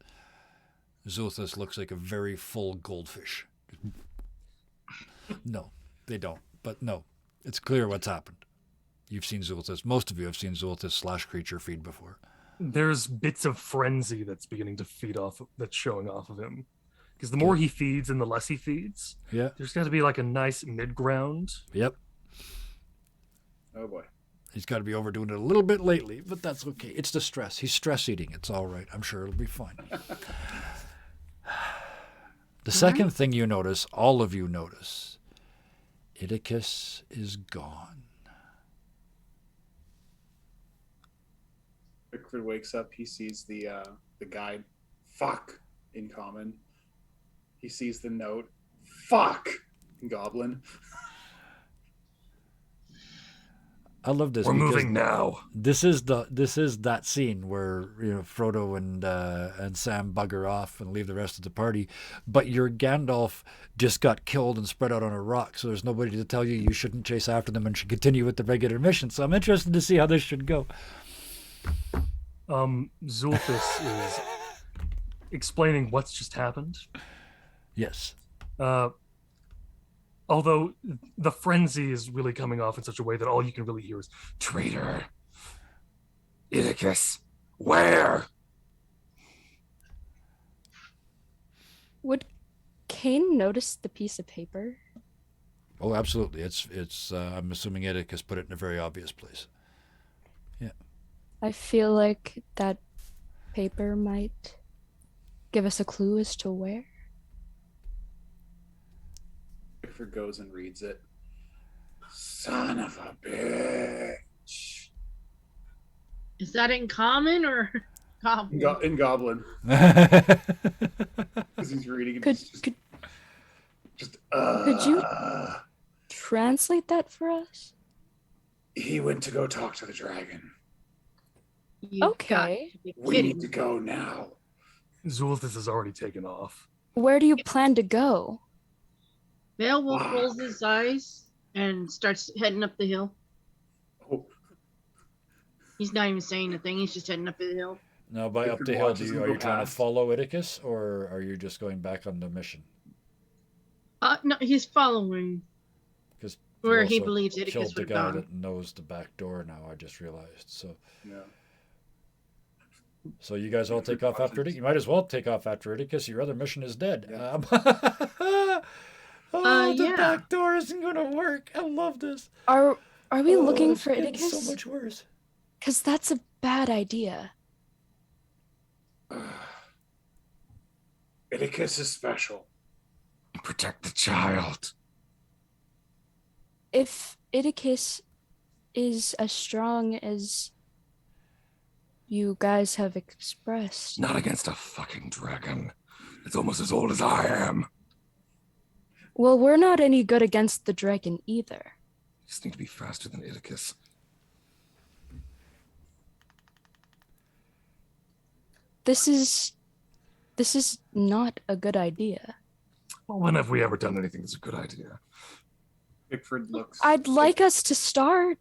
Zulthus looks like a very full goldfish. No, they don't. But no, it's clear what's happened. You've seen Zulthus. Most of you have seen Zulthus / creature feed before. There's bits of frenzy that's beginning to that's showing off of him. Because the more he feeds and the less he feeds, there's got to be like a nice mid-ground. Yep. Oh boy. He's got to be overdoing it a little bit lately, but that's okay. It's the stress. He's stress eating. It's all right. I'm sure it'll be fine. The second thing you notice, all of you notice, Iticus is gone. Bickford wakes up. He sees the guide. Fuck in common. He sees the note. Fuck in goblin. I love this. We're moving now. This is that scene where Frodo and Sam bugger off and leave the rest of the party, but your Gandalf just got killed and spread out on a rock, so there's nobody to tell you shouldn't chase after them and should continue with the regular mission. So I'm interested to see how this should go. Zulfus is explaining what's just happened. Yes. Although the frenzy is really coming off in such a way that all you can really hear is, "Traitor! Iticus! Where?" Would Kane notice the piece of paper? Oh, absolutely. It's. I'm assuming Iticus put it in a very obvious place. Yeah. I feel like that paper might give us a clue as to where. Bickford goes and reads it. Son of a bitch. Is that in common or goblin? In goblin. Because he's reading it. Could you translate that for us? He went to go talk to the dragon. Okay. We need to go now. Zulthus has already taken off. Where do you plan to go? Beowulf rolls his eyes and starts heading up the hill. Oh. He's not even saying a thing. He's just heading up the hill. Now, by up the hill, are you trying to follow Iticus, or are you just going back on the mission? No, he's following. Because where he believes Iticus killed the would guy have gone. that knows the back door. Now I just realized. So yeah. So you guys all take off after it. You might as well take off after it because your other mission is dead. Yeah. The Yeah. back door isn't going to work. I love this. Are we looking it's for getting Iticus? so much worse. Because that's a bad idea. Iticus is special. Protect the child. If Iticus is as strong as you guys have expressed. Not against a fucking dragon. It's almost as old as I am. Well, we're not any good against the dragon either. Just need to be faster than Iticus. This is not a good idea. Well, when have we ever done anything that's a good idea? Bickford looks. I'd like us to start.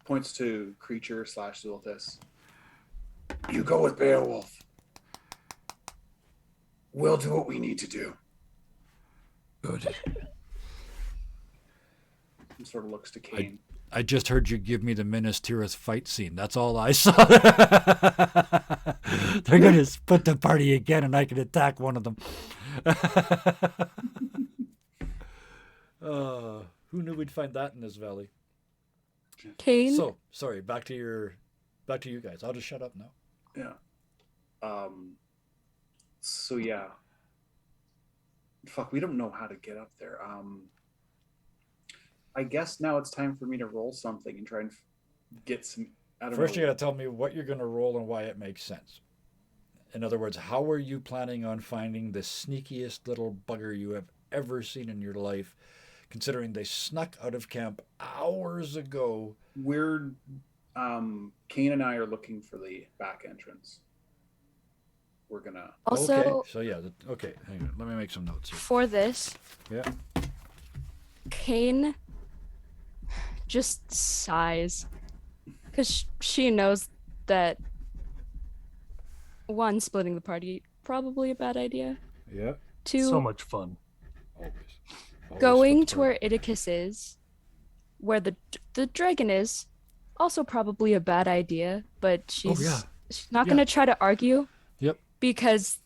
Points to creature / Zulthus. You go with Beowulf. We'll do what we need to do. Good. And sort of looks to Kane. I just heard you give me the Minas Tirith fight scene. That's all I saw. They're going to split the party again and I can attack one of them. Who knew we'd find that in this valley? Kane? So, sorry, back to you guys. I'll just shut up now. Yeah. So yeah. Fuck, we don't know how to get up there. I guess now it's time for me to roll something and try and get some. I don't First, know. you got to tell me what you're going to roll and why it makes sense. In other words, how are you planning on finding the sneakiest little bugger you have ever seen in your life, considering they snuck out of camp hours ago? We're Kane and I are looking for the back entrance. We're gonna. Also, okay. So yeah, okay. Hang on. Let me make some notes here. for this, Yeah. Kane just sighs because she knows that one, splitting the party probably a bad idea. Yeah. Two, So much fun. Always. going flip to the where Iticus is, where the dragon is, also probably a bad idea. But she's not Yeah. gonna try to argue. Yep. Because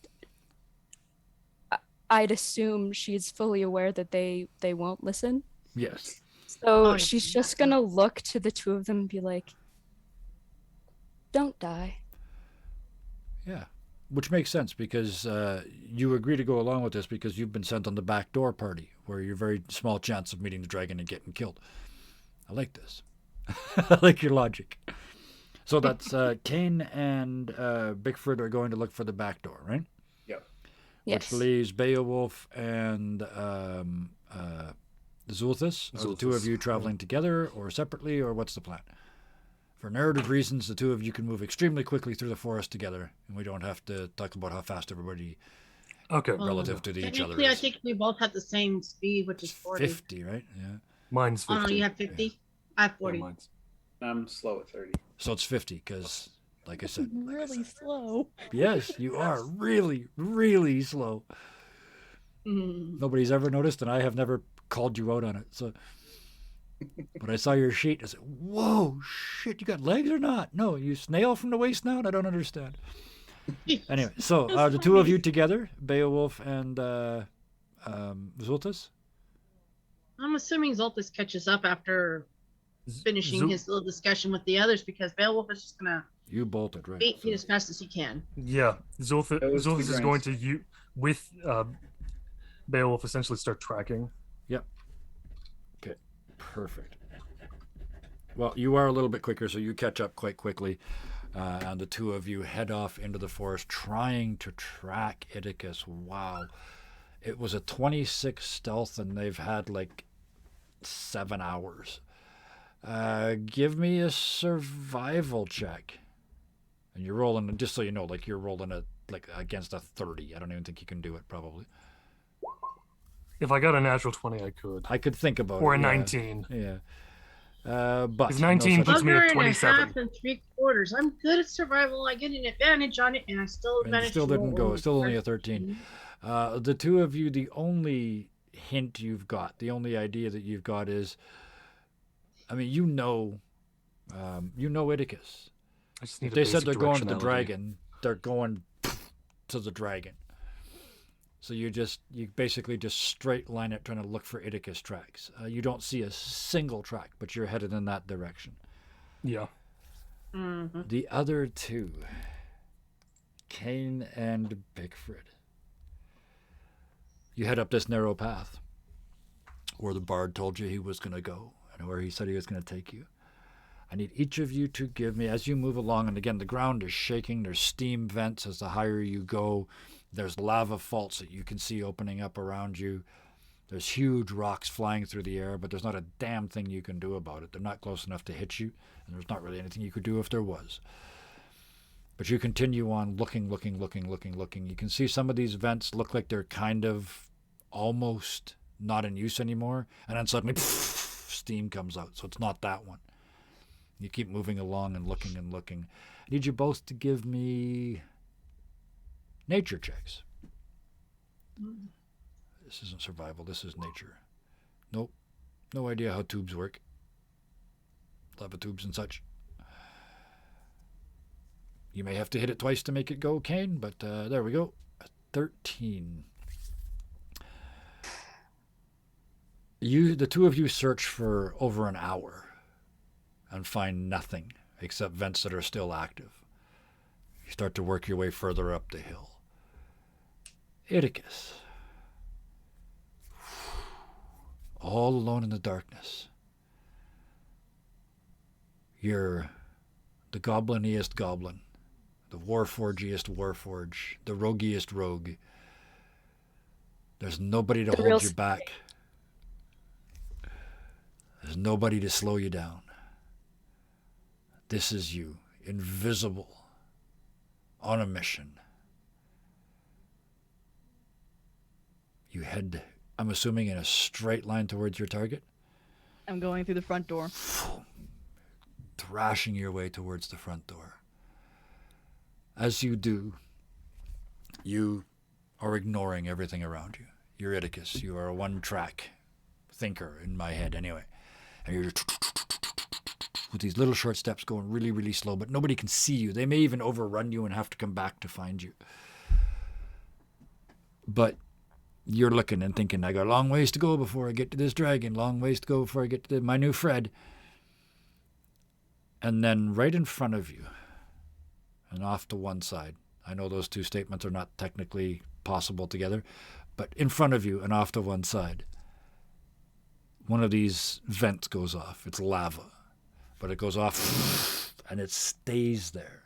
I'd assume she's fully aware that they won't listen. Yes. So Oh, she's yeah. just gonna look to the two of them and be like, "Don't die." Yeah. Which makes sense because you agree to go along with this because you've been sent on the back door party where you're very small chance of meeting the dragon and getting killed. I like this. I like your logic. So that's Kane and Bickford are going to look for the back door, right? Yep. Yes. Which leaves Beowulf and Zulthus. Are the two of you traveling together or separately, or what's the plan? For narrative reasons, the two of you can move extremely quickly through the forest together, and we don't have to talk about how fast everybody Okay. relative to each other Technically, I is. think we both have the same speed, which is 40. 50, right? Yeah. Mine's 50. Oh no, you have 50. I have Yeah, 40. mine's. I'm slow at 30. So it's 50 because, like I said, Really slow. yes, you are really, really slow. Mm. Nobody's ever noticed, and I have never called you out on it. So, but I saw your sheet. I said, "Whoa, shit! You got legs or not? No, you snail from the waist down. I don't understand." Anyway, so That's the two of funny. you together, Beowulf and Zultus. I'm assuming Zoltus catches up after finishing Zu- his little discussion with the others because Beowulf is just gonna You bolted, right? beat So- me as fast as he can. Yeah, Zulthus Those two is going to with Beowulf essentially start tracking. Okay, perfect. Well, you are a little bit quicker, so you catch up quite quickly. And the two of you head off into the forest trying to track Iticus. Wow. It was a 26 stealth, and they've had like 7 hours. Give me a survival check. And you're rolling, just so you know, like you're rolling against a 30. I don't even think you can do it, probably. If I got a natural 20, I could. I could think about Or it. a yeah. 19. Yeah. But Is 19 no such- puts me at Bugger and a 27. half and 3/4. I'm good at survival. I get an advantage on it, and I still and managed still to didn't roll go. Still only a 13. The two of you, the only hint you've got, the only idea that you've got is, I mean, you know Iticus. I just need If a they said basic they're going to the directionality. dragon, they're going to the dragon. So you basically just straight line it, trying to look for Idicus tracks. You don't see a single track, but you're headed in that direction. Yeah. Mm-hmm. The other two, Kane and Bigford. You head up this narrow path where the bard told you he was going to go and where he said he was going to take you. I need each of you to give me, as you move along, and again, the ground is shaking. There's steam vents as the higher you go. There's lava faults that you can see opening up around you. There's huge rocks flying through the air, but there's not a damn thing you can do about it. They're not close enough to hit you, and there's not really anything you could do if there was. But you continue on looking. You can see some of these vents look like they're kind of almost not in use anymore, and then suddenly steam comes out, so it's not that one. You keep moving along and looking. I need you both to give me nature checks. This isn't survival, this is nature. Nope. No idea how tubes work. Lava tubes and such. You may have to hit it twice to make it go, Kane, but there we go. 13. The two of you search for over an hour and find nothing except vents that are still active. You start to work your way further up the hill. Idicus. All alone in the darkness. You're the gobliniest goblin, the warforgiest warforge, the roguiest rogue. There's nobody to hold you back. There's nobody to slow you down. This is you, invisible, on a mission. You head, I'm assuming, in a straight line towards your target? I'm going through the front door. Thrashing your way towards the front door. As you do, you are ignoring everything around you. You're Idicus. You are a one-track thinker, in my head anyway. And you're just with these little short steps going really, really slow, but nobody can see you. They may even overrun you and have to come back to find you. But you're looking and thinking, I got a long ways to go before I get to this dragon, long ways to go before I get to my new Fred. And then right in front of you, and off to one side, I know those two statements are not technically possible together, but in front of you and off to one side, one of these vents goes off. It's lava, but it goes off and it stays there.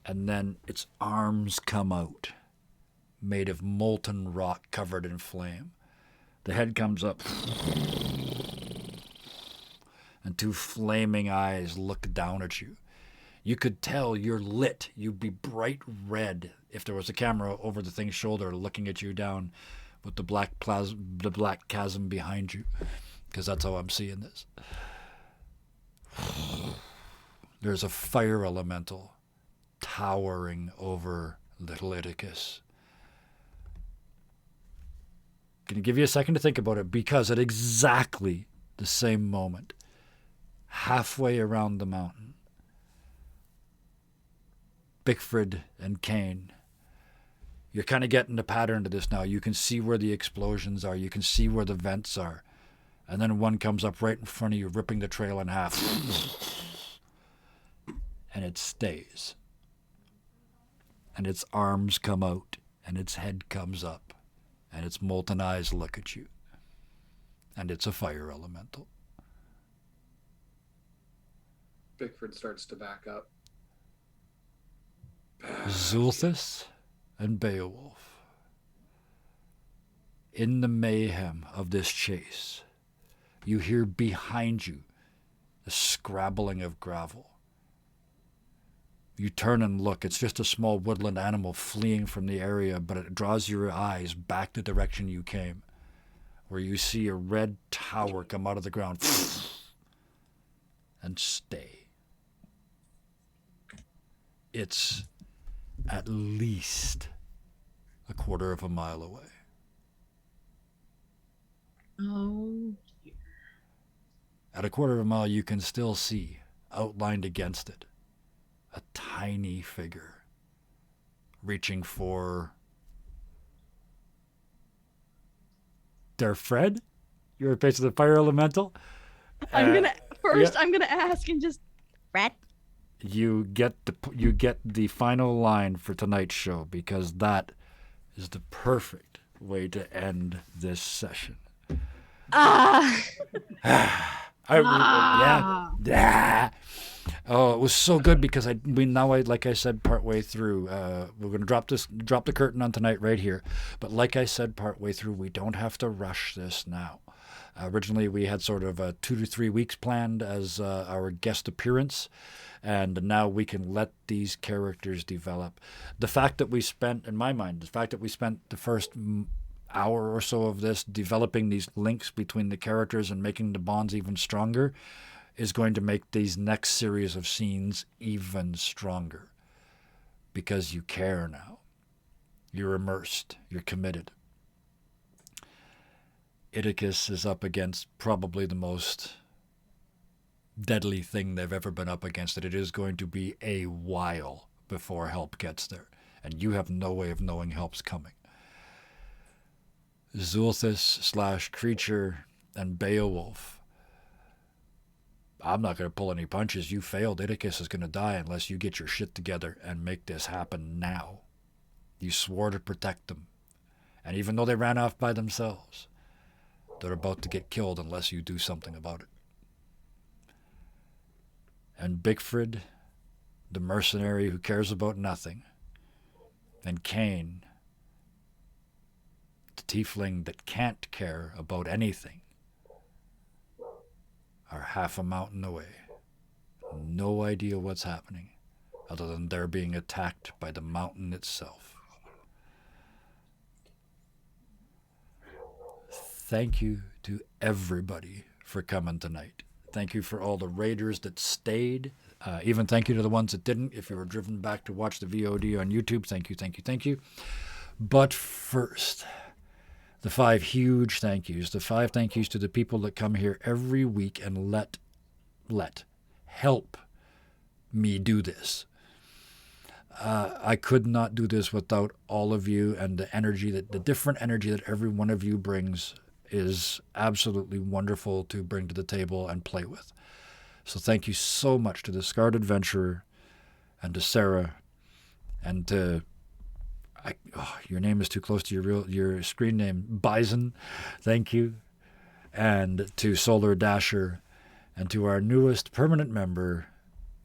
And then its arms come out, made of molten rock covered in flame. The head comes up, and two flaming eyes look down at you. You could tell you're lit. You'd be bright red if there was a camera over the thing's shoulder looking at you down with the black chasm behind you, because that's how I'm seeing this. There's a fire elemental towering over little Idicus. Going to give you a second to think about it, because at exactly the same moment, halfway around the mountain, Bigford and Kane, you're kind of getting the pattern to this now. You can see where the explosions are. You can see where the vents are. And then one comes up right in front of you, ripping the trail in half. And it stays. And its arms come out, and its head comes up, and its molten eyes look at you. And it's a fire elemental. Bickford starts to back up. Zulthus and Beowulf, in the mayhem of this chase, you hear behind you the scrabbling of gravel. You turn and look. It's just a small woodland animal fleeing from the area, but it draws your eyes back the direction you came, where you see a red tower come out of the ground and stay. It's at least a quarter of a mile away. Oh, dear. At a quarter of a mile, you can still see outlined against it, a tiny figure reaching for their Fred. You're a face of the fire elemental. I'm gonna first. yeah. I'm gonna ask and just Fred. You get the final line for tonight's show, because that is the perfect way to end this session. Yeah. Oh, it was so good because like I said partway through, we're gonna drop the curtain on tonight right here. But like I said partway through, we don't have to rush this now. Originally, we had sort of 2 to 3 weeks planned as our guest appearance, and now we can let these characters develop. The fact that we spent, in my mind, the first hour or so of this developing these links between the characters and making the bonds even stronger is going to make these next series of scenes even stronger, because you care now. You're immersed. You're committed. Idicus is up against probably the most deadly thing they've ever been up against, and it is going to be a while before help gets there, and you have no way of knowing help's coming. Zulthus / Creature and Beowulf. I'm not going to pull any punches. You failed. Idicus is going to die unless you get your shit together and make this happen now. You swore to protect them, and even though they ran off by themselves, they're about to get killed unless you do something about it. And Bigfrid, the mercenary who cares about nothing, and Cain, the tiefling that can't care about anything, are half a mountain away. No idea what's happening, other than they're being attacked by the mountain itself. Thank you to everybody for coming tonight. Thank you for all the raiders that stayed. Even thank you to the ones that didn't. If you were driven back to watch the VOD on YouTube, thank you, thank you, thank you. But first, the 5 huge thank yous. The 5 thank yous to the people that come here every week and help me do this. I could not do this without all of you, and the different energy that every one of you brings is absolutely wonderful to bring to the table and play with. So thank you so much to the Scarred Adventurer and to Sarah and to your name is too close to your screen name, Bison. Thank you. And to Solar Dasher and to our newest permanent member,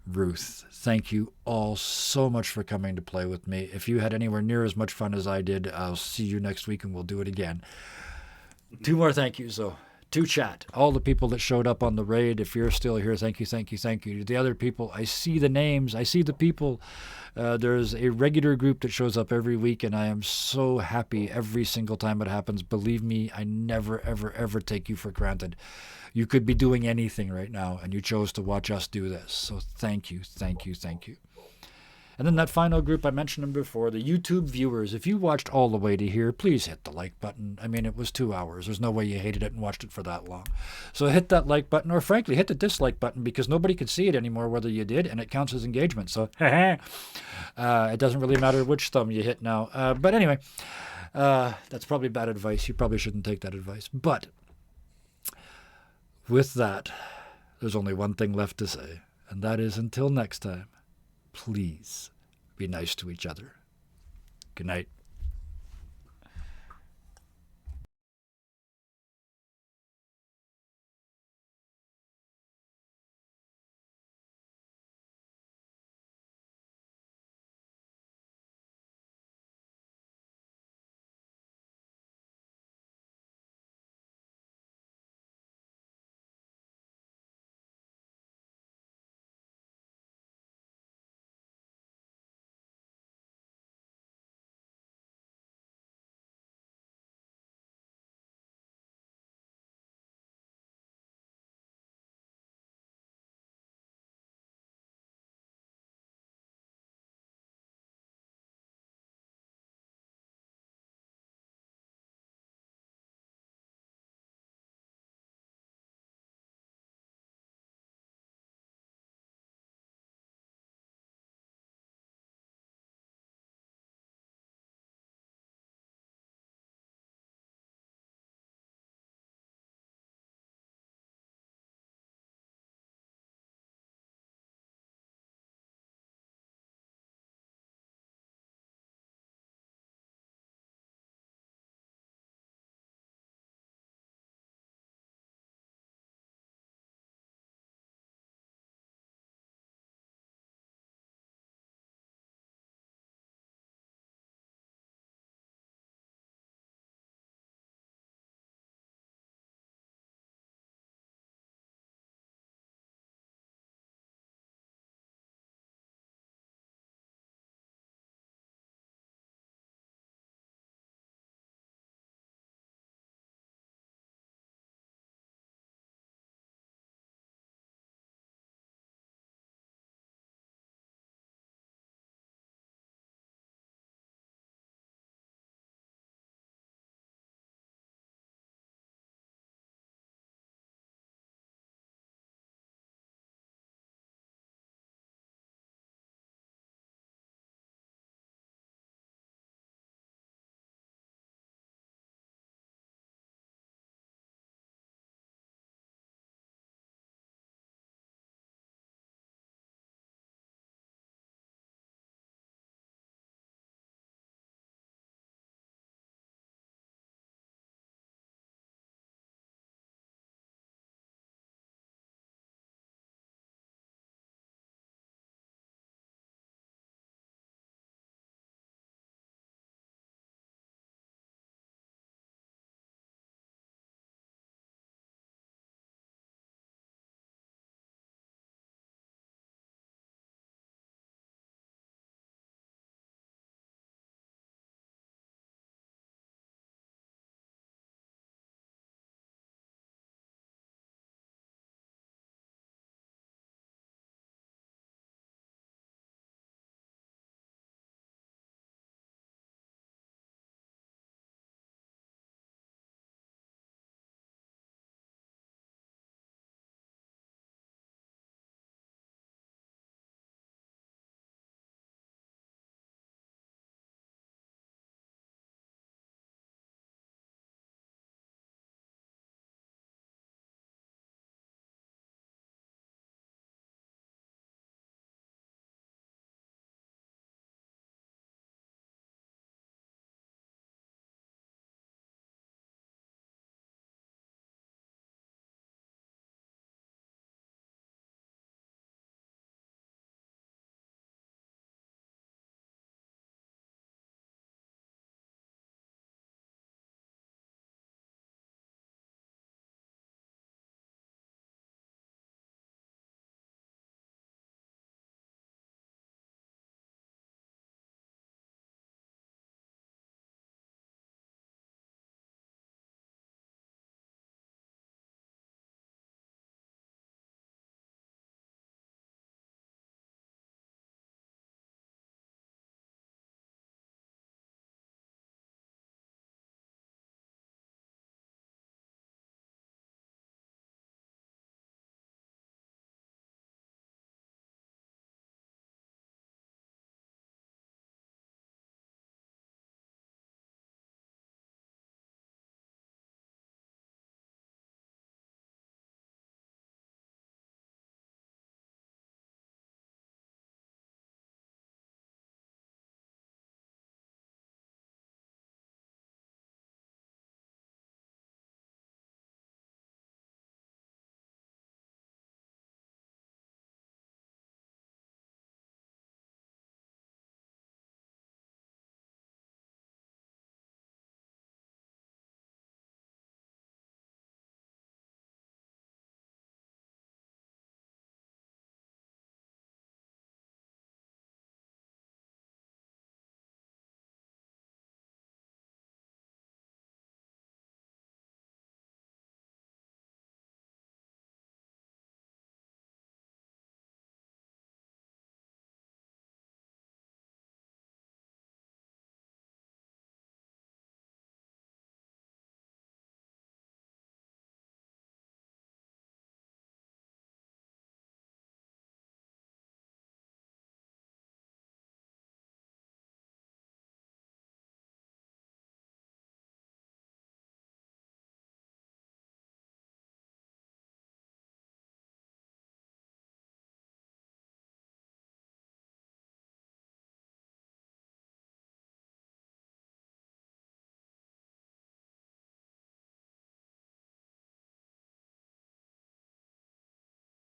Ruth. Thank you all so much for coming to play with me. If you had anywhere near as much fun as I did, I'll see you next week and we'll do it again. 2 more thank yous, though. To chat. All the people that showed up on the raid, if you're still here, thank you, thank you, thank you. To the other people, I see the names. I see the people. There's a regular group that shows up every week, and I am so happy every single time it happens. Believe me, I never, ever, ever take you for granted. You could be doing anything right now, and you chose to watch us do this. So thank you, thank you, thank you. And then that final group, I mentioned them before, the YouTube viewers. If you watched all the way to here, please hit the like button. I mean, it was 2 hours. There's no way you hated it and watched it for that long. So hit that like button, or frankly, hit the dislike button, because nobody can see it anymore whether you did, and it counts as engagement. So it doesn't really matter which thumb you hit now. But anyway, that's probably bad advice. You probably shouldn't take that advice. But with that, there's only one thing left to say, and that is until next time, please be nice to each other. Good night.